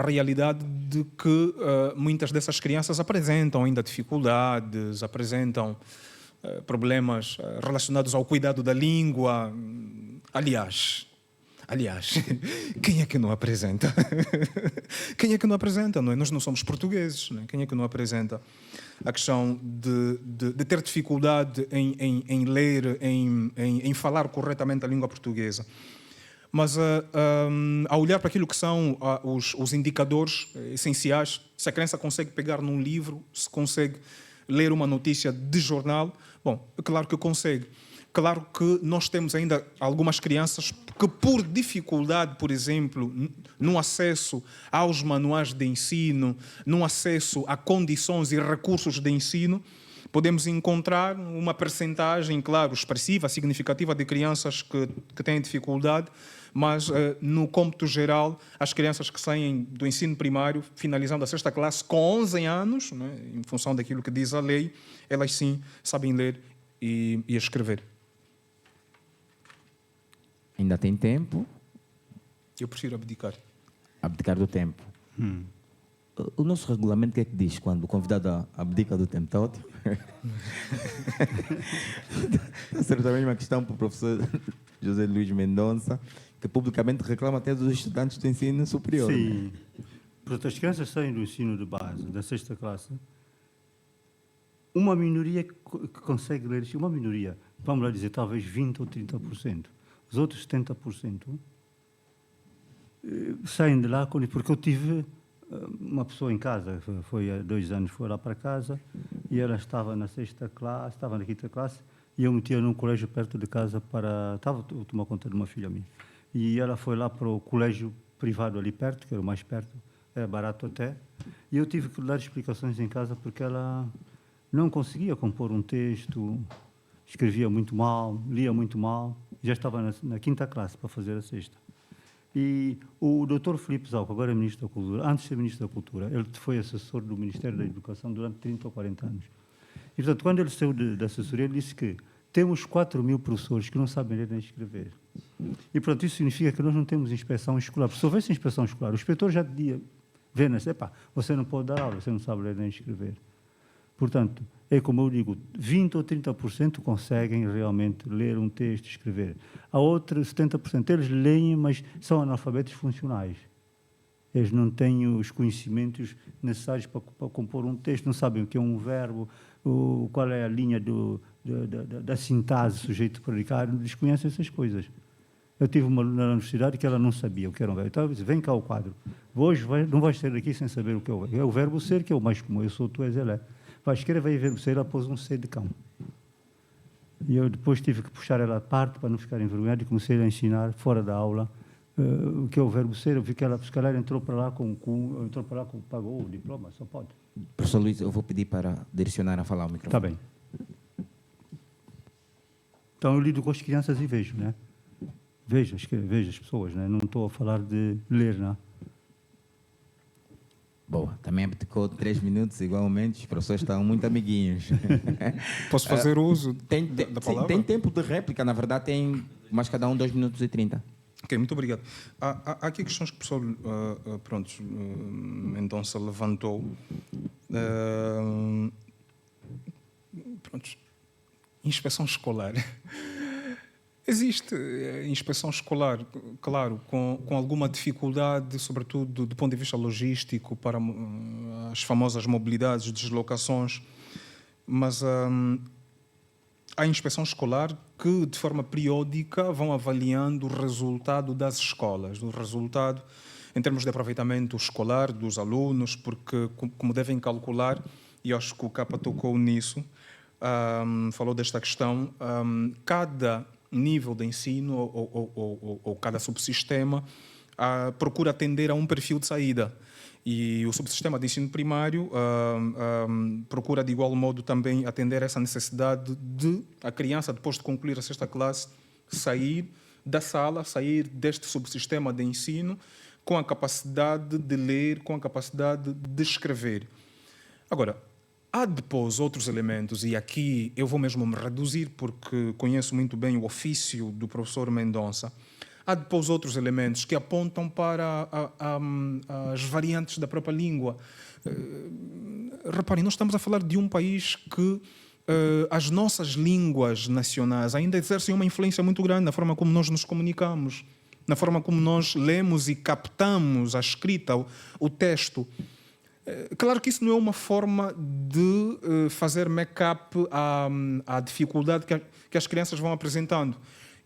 realidade de que muitas dessas crianças apresentam ainda dificuldades, apresentam problemas relacionados ao cuidado da língua, Aliás, quem é que não apresenta? Quem é que não apresenta? Não é? Nós não somos portugueses. Não é? Quem é que não apresenta a questão de ter dificuldade em ler, em falar corretamente a língua portuguesa? Mas ao olhar para aquilo que são os indicadores essenciais, se a criança consegue pegar num livro, se consegue ler uma notícia de jornal, bom, é claro que consegue. Claro que nós temos ainda algumas crianças que, por dificuldade, por exemplo, no acesso aos manuais de ensino, no acesso a condições e recursos de ensino, podemos encontrar uma percentagem, claro, expressiva, significativa de crianças que têm dificuldade, mas, no cômputo geral, as crianças que saem do ensino primário, finalizando a 6ª classe, com 11 anos, né, em função daquilo que diz a lei, elas sim sabem ler e escrever. Ainda tem tempo? Eu prefiro abdicar. Abdicar do tempo. O nosso regulamento, o que é que diz quando o convidado abdica do tempo? Está ótimo? Essa também uma questão para o professor José Luís Mendonça, que publicamente reclama até dos estudantes do ensino superior. Sim. Portanto, as crianças saem do ensino de base, da 6ª classe, uma minoria que consegue ler, uma minoria, vamos lá dizer, talvez 20% ou 30%. Os outros 70% saem de lá, porque eu tive uma pessoa em casa, foi há 2 anos, foi lá para casa, e ela estava na 6ª classe, estava na 5ª classe, e eu metia num colégio perto de casa estava a tomar conta de uma filha minha. E ela foi lá para o colégio privado ali perto, que era o mais perto, era barato até, e eu tive que dar explicações em casa porque ela não conseguia compor um texto, escrevia muito mal, lia muito mal, já estava na 5ª classe para fazer a 6ª. E o Dr. Filipe Zauco, agora é Ministro da Cultura, antes de ser Ministro da Cultura, ele foi assessor do Ministério da Educação durante 30 ou 40 anos. E, portanto, quando ele saiu da assessoria, ele disse que temos 4.000 professores que não sabem ler nem escrever. E, portanto, isso significa que nós não temos inspeção escolar. Se houvesse inspeção escolar, o inspetor já devia ver, você não pode dar aula, você não sabe ler nem escrever. Portanto, é como eu digo, 20% ou 30% conseguem realmente ler um texto e escrever. A outra, 70%, eles leem, mas são analfabetos funcionais. Eles não têm os conhecimentos necessários para compor um texto, não sabem o que é um verbo, qual é a linha da sintase sujeito-predicado, desconhecem essas coisas. Eu tive uma aluna na universidade que ela não sabia o que era um verbo. Então eu disse, vem cá o quadro. Hoje não vais sair daqui sem saber o que é o verbo. É o verbo ser, que é o mais comum. Eu sou, tu és, ele é. Vai escrever e ver você, ela pôs um C de cão. E eu depois tive que puxar ela à parte para não ficar envergonhada e comecei a ensinar, fora da aula, o que é o verbo ser. Eu vi que ela, se calhar, entrou para lá pagou o diploma, só pode. Professor Luís, eu vou pedir para direcionar a falar o microfone. Está bem. Então, eu lido com as crianças e vejo, né? Vejo as pessoas, né? Não estou a falar de ler, né? Boa, também abdicou 3 minutos, igualmente, os professores estão muito amiguinhos. Posso fazer uso da palavra? Tem tempo de réplica, na verdade tem, mas cada um 2 minutos e 30. Ok, muito obrigado. Há aqui questões que o professor Mendonça levantou. Inspeção escolar. Existe inspeção escolar, claro, com alguma dificuldade, sobretudo do ponto de vista logístico, para as famosas mobilidades, deslocações, mas há inspeção escolar que, de forma periódica, vão avaliando o resultado das escolas, o resultado em termos de aproveitamento escolar dos alunos, porque, como devem calcular, e acho que o Capa tocou nisso, falou desta questão, cada nível de ensino ou cada subsistema procura atender a um perfil de saída. E o subsistema de ensino primário procura, de igual modo, também atender essa necessidade de a criança, depois de concluir a 6ª classe, sair da sala, sair deste subsistema de ensino com a capacidade de ler, com a capacidade de escrever. Agora, há depois outros elementos, e aqui eu vou mesmo me reduzir porque conheço muito bem o ofício do professor Mendonça. Há depois outros elementos que apontam para as variantes da própria língua. Reparem, nós estamos a falar de um país que as nossas línguas nacionais ainda exercem uma influência muito grande na forma como nós nos comunicamos, na forma como nós lemos e captamos a escrita, o texto. Claro que isso não é uma forma de fazer make-up à dificuldade que as crianças vão apresentando.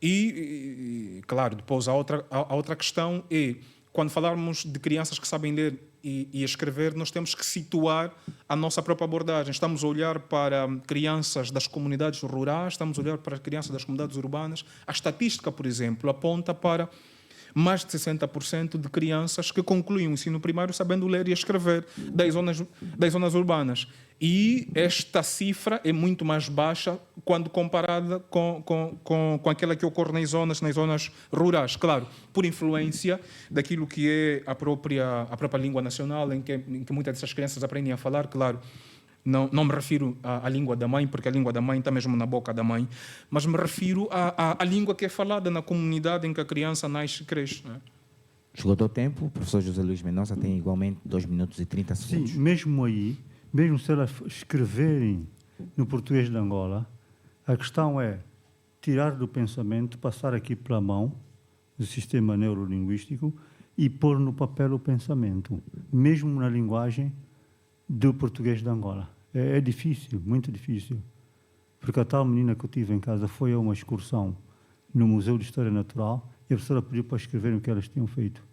E claro, depois a outra questão é, quando falarmos de crianças que sabem ler e escrever, nós temos que situar a nossa própria abordagem. Estamos a olhar para crianças das comunidades rurais, estamos a olhar para crianças das comunidades urbanas. A estatística, por exemplo, aponta para mais de 60% de crianças que concluem o ensino primário sabendo ler e escrever das zonas urbanas. E esta cifra é muito mais baixa quando comparada com aquela que ocorre nas zonas rurais. Claro, por influência daquilo que é a própria língua nacional, em que muitas dessas crianças aprendem a falar, claro. Não me refiro à língua da mãe, porque a língua da mãe está mesmo na boca da mãe, mas me refiro à língua que é falada na comunidade em que a criança nasce e cresce. Né? Esgotou o tempo, o professor José Luís Mendonça tem igualmente 2 minutos e 30 segundos. Sim, mesmo aí, mesmo se elas escreverem no português de Angola, a questão é tirar do pensamento, passar aqui pela mão do sistema neurolinguístico e pôr no papel o pensamento, mesmo na linguagem do português de Angola. É difícil, muito difícil. Porque a tal menina que eu tive em casa foi a uma excursão no Museu de História Natural e a professora pediu para escreverem o que elas tinham feito.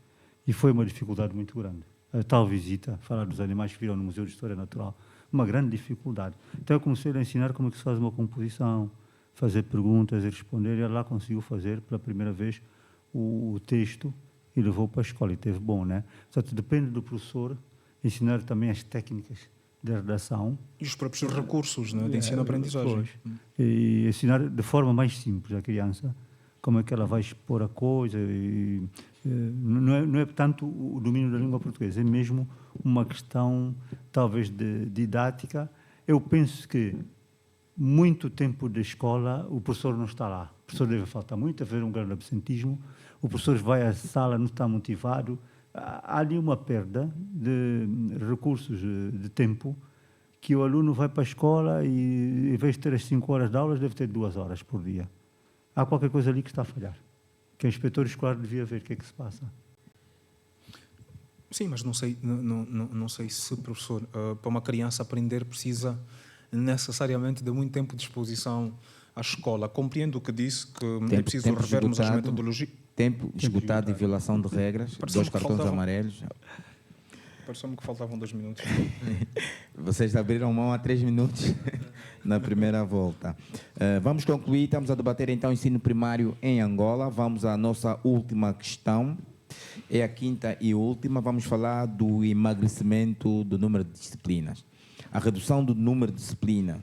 E foi uma dificuldade muito grande. A tal visita, falar dos animais que viram no Museu de História Natural, uma grande dificuldade. Então eu comecei a ensinar como é que se faz uma composição, fazer perguntas e responder, e ela lá conseguiu fazer pela primeira vez o texto e levou para a escola, e teve bom, né? Portanto, depende do professor ensinar também as técnicas de redação. E os próprios recursos, né, de ensino-aprendizagem. E ensinar de forma mais simples à criança como é que ela vai expor a coisa. Não é tanto o domínio da língua portuguesa, é mesmo uma questão, talvez, de didática. Eu penso que muito tempo de escola o professor não está lá. O professor deve faltar muito, haver um grande absentismo. O professor vai à sala, não está motivado. Há ali uma perda de recursos de tempo que o aluno vai para a escola e, em vez de ter as 5 horas de aulas, deve ter 2 horas por dia. Há qualquer coisa ali que está a falhar, que o inspetor escolar devia ver o que é que se passa. Sim, mas não sei se, professor, para uma criança aprender precisa necessariamente de muito tempo de exposição à escola. Compreendo o que disse, que é preciso revermos as metodologias. Tempo esgotado e violação de regras, 2 cartões amarelos. Pareceu-me que faltavam 2 minutos. Vocês abriram mão a 3 minutos na primeira volta. Vamos concluir, estamos a debater então o ensino primário em Angola. Vamos à nossa última questão. É a quinta e última. Vamos falar do emagrecimento do número de disciplinas. A redução do número de disciplina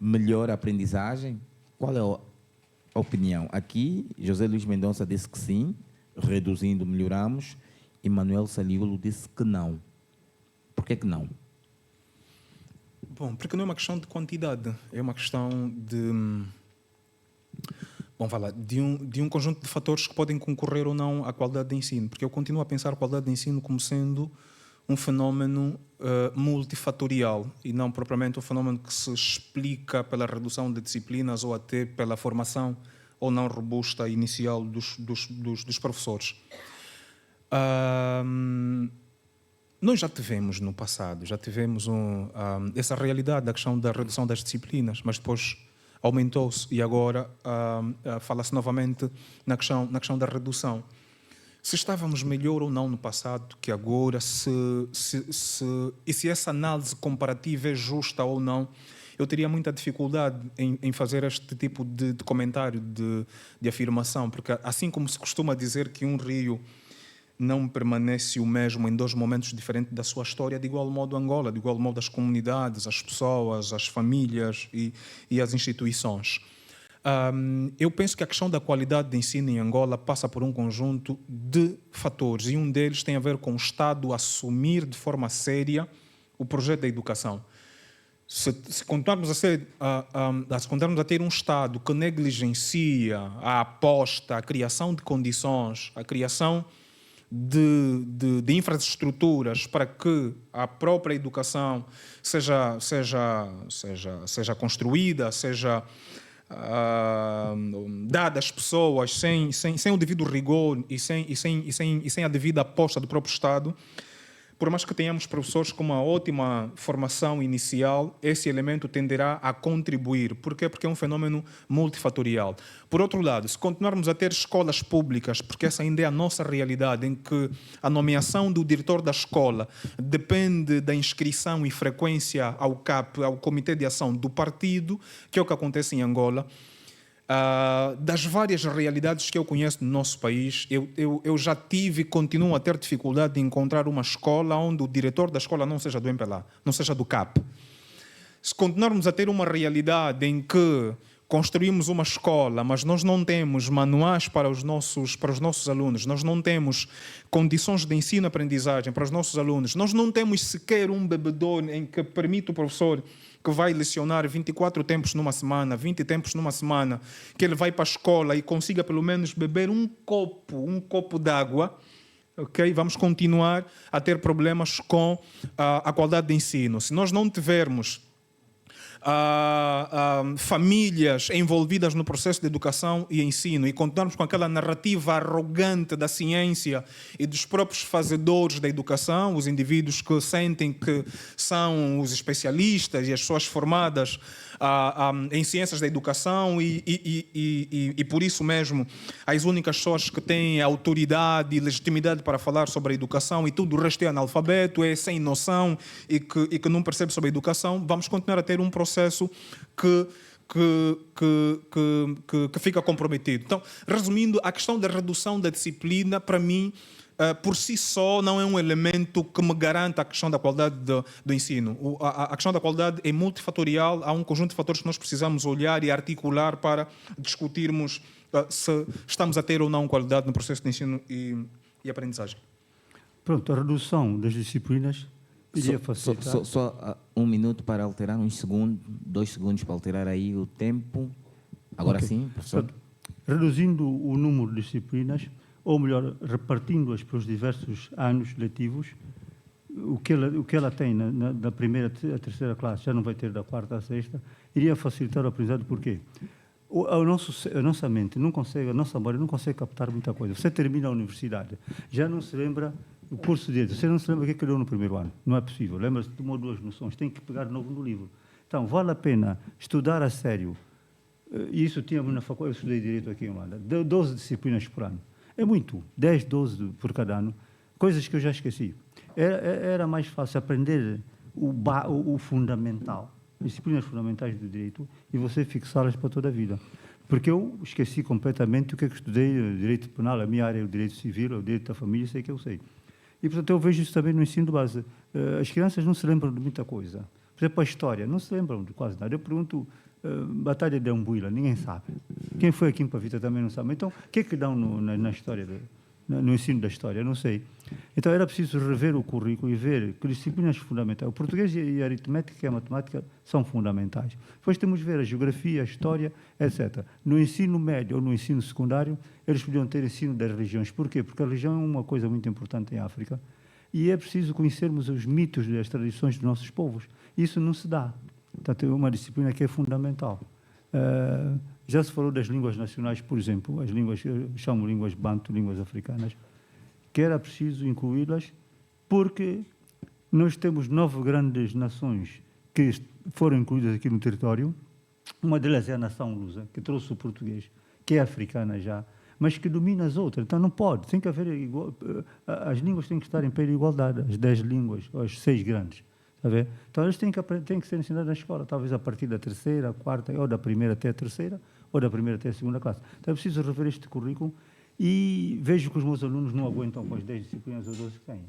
melhora a aprendizagem? Qual é a opinião? Aqui, José Luís Mendonça disse que sim, reduzindo melhoramos, e Manuel Saliolo disse que não. Por que não? Bom, porque não é uma questão de quantidade, é uma questão de um conjunto de fatores que podem concorrer ou não à qualidade de ensino, porque eu continuo a pensar a qualidade de ensino como sendo um fenómeno multifatorial e não propriamente um fenómeno que se explica pela redução de disciplinas ou até pela formação ou não robusta inicial dos professores. Nós já tivemos no passado, essa realidade da questão da redução das disciplinas, mas depois aumentou-se e agora fala-se novamente na questão da redução. Se estávamos melhor ou não no passado que agora, e se essa análise comparativa é justa ou não, eu teria muita dificuldade em fazer este tipo de comentário, de afirmação, porque assim como se costuma dizer que um rio não permanece o mesmo em 2 momentos diferentes da sua história, de igual modo Angola, de igual modo as comunidades, as pessoas, as famílias e as instituições. Eu penso que a questão da qualidade de ensino em Angola passa por um conjunto de fatores e um deles tem a ver com o Estado assumir de forma séria o projeto da educação. Se continuarmos a ter um Estado que negligencia a aposta, a criação de condições, a criação de infraestruturas para que a própria educação seja construída, seja dada às pessoas sem o devido rigor e sem a devida aposta do próprio Estado. Por mais que tenhamos professores com uma ótima formação inicial, esse elemento tenderá a contribuir. Por quê? Porque é um fenômeno multifatorial. Por outro lado, se continuarmos a ter escolas públicas, porque essa ainda é a nossa realidade, em que a nomeação do diretor da escola depende da inscrição e frequência ao CAP, ao Comitê de Ação do partido, que é o que acontece em Angola. Das várias realidades que eu conheço no nosso país, eu já tive e continuo a ter dificuldade de encontrar uma escola onde o diretor da escola não seja do MPLA, não seja do CAP. Se continuarmos a ter uma realidade em que construímos uma escola, mas nós não temos manuais para os nossos alunos, nós não temos condições de ensino-aprendizagem para os nossos alunos, nós não temos sequer um bebedouro em que permita o professor que vai lecionar 24 tempos numa semana, 20 tempos numa semana, que ele vai para a escola e consiga pelo menos beber um copo d'água, ok? Vamos continuar a ter problemas com a qualidade de ensino. Se nós não tivermos famílias envolvidas no processo de educação e ensino e continuarmos com aquela narrativa arrogante da ciência e dos próprios fazedores da educação, os indivíduos que sentem que são os especialistas e as pessoas formadas em ciências da educação e por isso mesmo as únicas pessoas que têm autoridade e legitimidade para falar sobre a educação e tudo o resto é analfabeto, é sem noção e que não percebe sobre a educação, vamos continuar a ter um processo que fica comprometido. Então, resumindo, a questão da redução da disciplina, para mim, por si só, não é um elemento que me garanta a questão da qualidade do ensino. A questão da qualidade é multifatorial, há um conjunto de fatores que nós precisamos olhar e articular para discutirmos se estamos a ter ou não qualidade no processo de ensino e aprendizagem. Pronto, a redução das disciplinas iria facilitar. Só um minuto para alterar, 2 segundos para alterar aí o tempo. Agora okay. Sim, professor. Portanto, reduzindo o número de disciplinas, ou melhor, repartindo-as para os diversos anos letivos, o que ela tem da primeira à terceira classe, já não vai ter da quarta à sexta, iria facilitar o aprendizado. Por quê? A nossa mente não consegue, a nossa memória não consegue captar muita coisa. Você termina a universidade, já não se lembra o curso de você não se lembra o que leu no primeiro ano. Não é possível. Lembra-se de uma ou duas noções, tem que pegar de novo no livro. Então, vale a pena estudar a sério. E isso tínhamos na faculdade, eu estudei Direito aqui em Holanda, 12 disciplinas por ano. É muito, 10, 12 por cada ano, coisas que eu já esqueci. Era mais fácil aprender o fundamental, disciplinas fundamentais do direito, e você fixá-las para toda a vida. Porque eu esqueci completamente o que é que estudei, direito penal, a minha área é o direito civil, o direito da família, sei que eu sei. E, portanto, eu vejo isso também no ensino de base. As crianças não se lembram de muita coisa. Por exemplo, a história, não se lembram de quase nada. Eu pergunto, Batalha de Ambuila, ninguém sabe. Quem foi aqui em Pavita também não sabe. Então, o que é que dão na história, no ensino da história? Eu não sei. Então, era preciso rever o currículo e ver que disciplinas fundamentais. O português e a aritmética e a matemática são fundamentais. Depois temos de ver a geografia, a história, etc. No ensino médio ou no ensino secundário, eles podiam ter ensino das religiões. Por quê? Porque a religião é uma coisa muito importante em África e é preciso conhecermos os mitos e as tradições dos nossos povos. Isso não se dá. Portanto, é uma disciplina que é fundamental. Já se falou das línguas nacionais, por exemplo, as línguas, eu chamo línguas banto, línguas africanas, que era preciso incluí-las porque nós temos 9 grandes nações que foram incluídas aqui no território. Uma delas é a nação lusa, que trouxe o português, que é africana já, mas que domina as outras. Então não pode, tem que haver as línguas têm que estar em pé de igualdade, as 10 línguas, ou as 6 grandes. Então, eles têm que ser ensinados na escola, talvez a partir da terceira, quarta, ou da primeira até a terceira, ou da primeira até a segunda classe. Então, é preciso rever este currículo e vejo que os meus alunos não aguentam com as 10 disciplinas ou 12 que têm.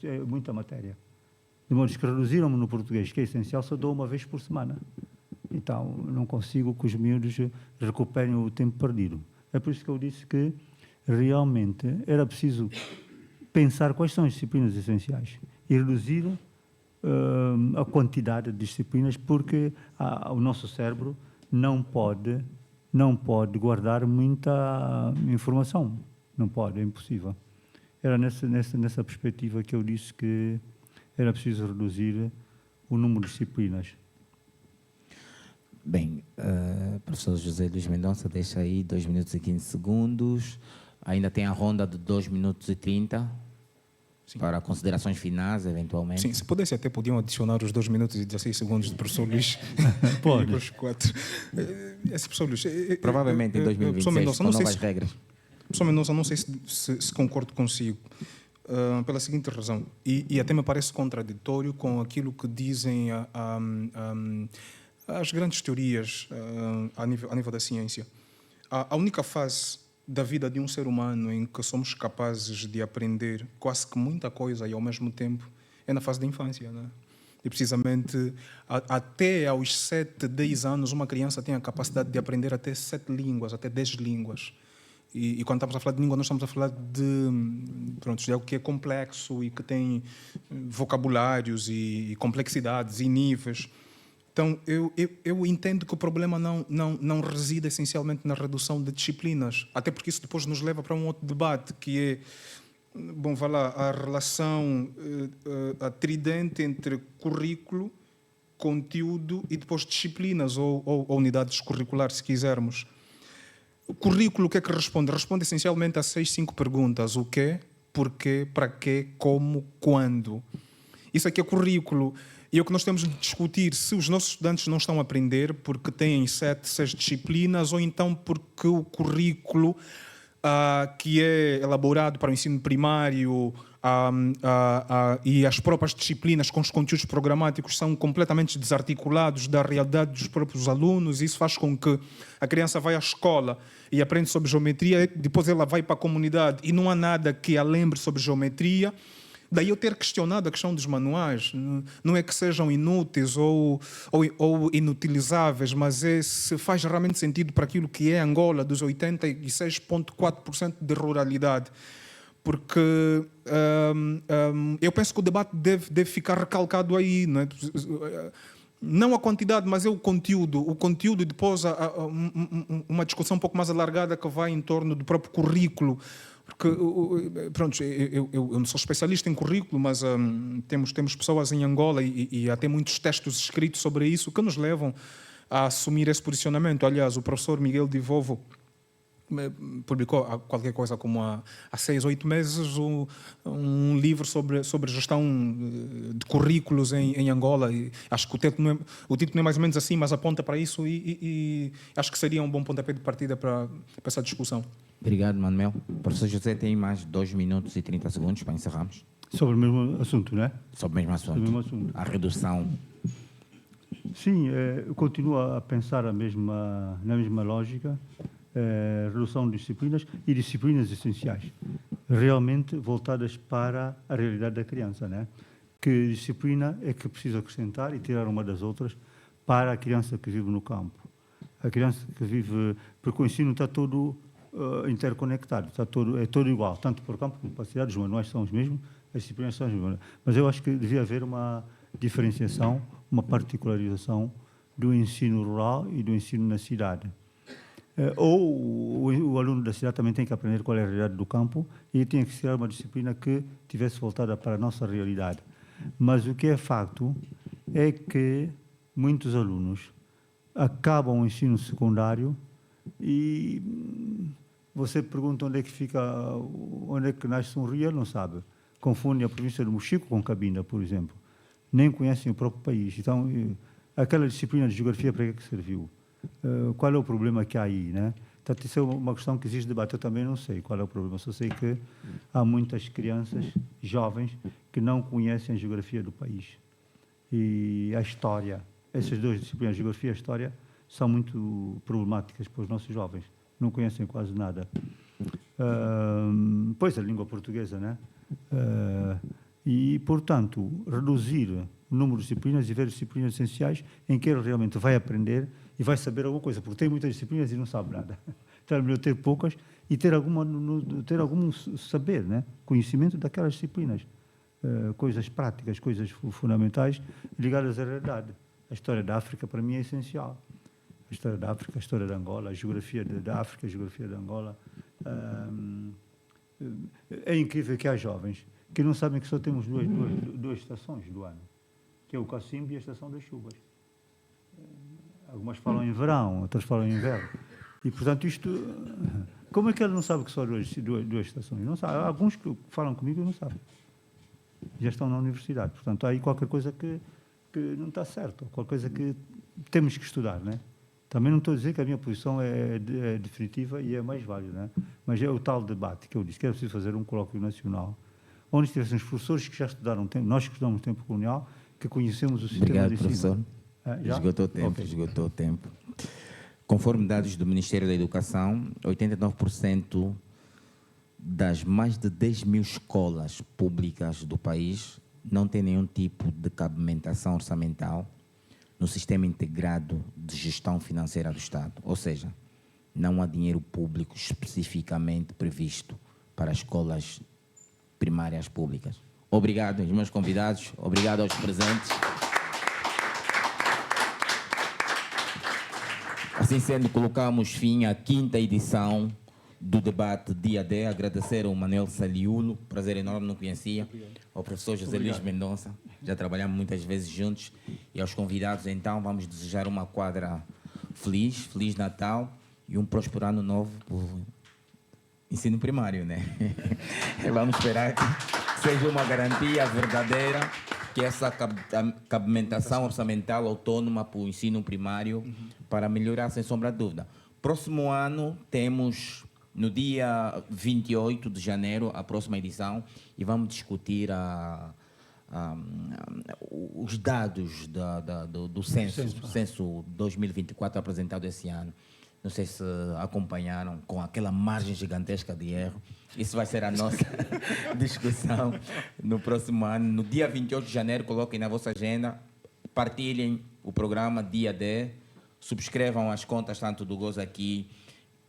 É muita matéria. De modo que reduziram-me no português, que é essencial, só dou uma vez por semana. Então, não consigo que os miúdos recuperem o tempo perdido. É por isso que eu disse que, realmente, era preciso pensar quais são as disciplinas essenciais e reduzir a quantidade de disciplinas, porque o nosso cérebro não pode guardar muita informação. Não pode, é impossível. era nessa perspectiva que eu disse que era preciso reduzir o número de disciplinas. Bem, professor José Luís Mendonça, deixa aí 2 minutos e 15 segundos. Ainda tem a ronda de 2 minutos e 30 para considerações finais, eventualmente. Sim, se pudesse até podiam adicionar os 2 minutos e 16 segundos do professor Luís. Pode. Os 4. Esse professor Luís... Provavelmente em 2026, com novas regras. Professor Mendonça, não sei se concordo consigo, pela seguinte razão, e até me parece contraditório com aquilo que dizem as grandes teorias a nível da ciência. A única fase da vida de um ser humano em que somos capazes de aprender quase que muita coisa e ao mesmo tempo é na fase da infância, né? E precisamente até aos 7, 10 anos uma criança tem a capacidade de aprender até 7 línguas, até 10 línguas. E quando estamos a falar de língua, nós estamos a falar de algo que é complexo e que tem vocabulários e complexidades e níveis. Então, eu entendo que o problema não reside essencialmente na redução de disciplinas, até porque isso depois nos leva para um outro debate, que é, bom, vai lá, a relação tridente entre currículo, conteúdo e depois disciplinas ou unidades curriculares, se quisermos. O currículo, o que é que responde? Responde essencialmente a 6, 5 perguntas. O quê, porquê, para quê, como, quando. Isso aqui é currículo. E é o que nós temos de discutir, se os nossos estudantes não estão a aprender porque têm 7, 6 disciplinas, ou então porque o currículo que é elaborado para o ensino primário e as próprias disciplinas com os conteúdos programáticos são completamente desarticulados da realidade dos próprios alunos. Isso faz com que a criança vá à escola e aprende sobre geometria, depois ela vai para a comunidade e não há nada que a lembre sobre geometria. Daí eu ter questionado a questão dos manuais. Não é que sejam inúteis ou inutilizáveis, mas se faz realmente sentido para aquilo que é Angola, dos 86,4% de ruralidade. Porque eu penso que o debate deve ficar recalcado aí, não é? Não a quantidade, mas é o conteúdo. O conteúdo e depois uma discussão um pouco mais alargada que vai em torno do próprio currículo. Porque, pronto, eu não sou especialista em currículo, mas temos pessoas em Angola e até muitos textos escritos sobre isso que nos levam a assumir esse posicionamento. Aliás, o professor Miguel Di Vovo publicou qualquer coisa como há 6, 8 meses um livro sobre gestão de currículos em Angola. E acho que o título não é mais ou menos assim, mas aponta para isso e acho que seria um bom pontapé de partida para essa discussão. Obrigado, Manuel. O professor José tem mais 2 minutos e 30 segundos para encerrarmos. Sobre o mesmo assunto, não é? Sobre o mesmo assunto. Sobre o mesmo assunto. A redução. Sim, eu continuo a pensar na mesma lógica. Redução de disciplinas e disciplinas essenciais, realmente voltadas para a realidade da criança, né? Que disciplina é que precisa acrescentar e tirar uma das outras para a criança que vive no campo. A criança que vive... Porque o ensino está todo interconectado, é todo igual, tanto para o campo como para a cidade. Os manuais são os mesmos, as disciplinas são as mesmas. Mas eu acho que devia haver uma diferenciação, uma particularização do ensino rural e do ensino na cidade. Ou o aluno da cidade também tem que aprender qual é a realidade do campo e tinha que ser uma disciplina que tivesse voltada para a nossa realidade. Mas o que é facto é que muitos alunos acabam o ensino secundário e você pergunta onde é que nasce um rio, ele não sabe. Confunde a província de Mochico com Cabinda, por exemplo. Nem conhecem o próprio país. Então, aquela disciplina de geografia para que serviu? Qual é o problema que há aí, né? Então, isso é uma questão que existe debate. Eu também não sei qual é o problema. Só sei que há muitas crianças jovens que não conhecem a geografia do país. E a história, essas duas disciplinas, geografia e história, são muito problemáticas para os nossos jovens. Não conhecem quase nada. Pois, a língua portuguesa, né? E, portanto, reduzir o número de disciplinas e ver disciplinas essenciais em que ele realmente vai aprender e vai saber alguma coisa, porque tem muitas disciplinas e não sabe nada. Então é melhor ter poucas e ter algum saber, né? Conhecimento daquelas disciplinas, coisas práticas, coisas fundamentais ligadas à realidade. A história da África, para mim, é essencial. A história da África, a história de Angola, a geografia da África, a geografia de Angola, É incrível que há jovens que não sabem que só temos duas estações do ano, que é o Cacimbo e a estação das chuvas. Algumas falam em verão, outras falam em inverno. E, portanto, isto... Como é que ele não sabe que só duas estações? Não sabe. Há alguns que falam comigo e não sabem. Já estão na universidade. Portanto, há aí qualquer coisa que não está certo, qualquer coisa que temos que estudar, né? Também não estou a dizer que a minha posição é definitiva e é mais válida, né? Mas é o tal debate que eu disse, que era preciso fazer um colóquio nacional, onde tivessem os professores que já estudaram, nós que estudamos o tempo colonial, que conhecemos o sistema de ensino. Obrigado, professor. Esgotou o tempo, okay. Esgotou o tempo. Conforme dados do Ministério da Educação, 89% das mais de 10 mil escolas públicas do país não tem nenhum tipo de cabimentação orçamental no Sistema Integrado de Gestão Financeira do Estado. Ou seja, não há dinheiro público especificamente previsto para as escolas primárias públicas. Obrigado aos meus convidados, obrigado aos presentes. Assim sendo, colocamos fim à 5ª edição do debate Dia D. Agradecer ao Manuel Saliulo, prazer enorme, não conhecia, ao professor José Luís Mendonça, já trabalhamos muitas vezes juntos, e aos convidados. Então vamos desejar uma quadra feliz Natal e um próspero ano novo por ensino primário, né? Vamos esperar que seja uma garantia verdadeira, que essa cabimentação orçamental autônoma para o ensino primário, para melhorar, sem sombra de dúvida. Próximo ano temos, no dia 28 de janeiro, a próxima edição, e vamos discutir os dados do censo 2024 apresentado esse ano. Não sei se acompanharam, com aquela margem gigantesca de erro. Isso vai ser a nossa discussão no próximo ano. No dia 28 de janeiro, coloquem na vossa agenda, partilhem o programa Dia D, subscrevam as contas tanto do Goza aqui,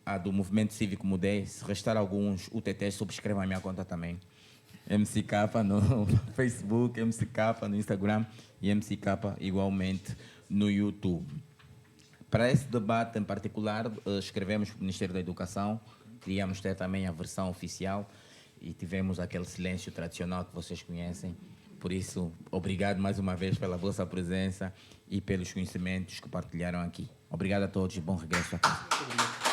a do Movimento Cívico Mudei. Se restar alguns UTTs, subscrevam a minha conta também. MCK no Facebook, MCK no Instagram e MCK igualmente no YouTube. Para esse debate em particular, escrevemos para o Ministério da Educação, queríamos ter também a versão oficial e tivemos aquele silêncio tradicional que vocês conhecem. Por isso, obrigado mais uma vez pela vossa presença e pelos conhecimentos que partilharam aqui. Obrigado a todos e bom regresso a casa.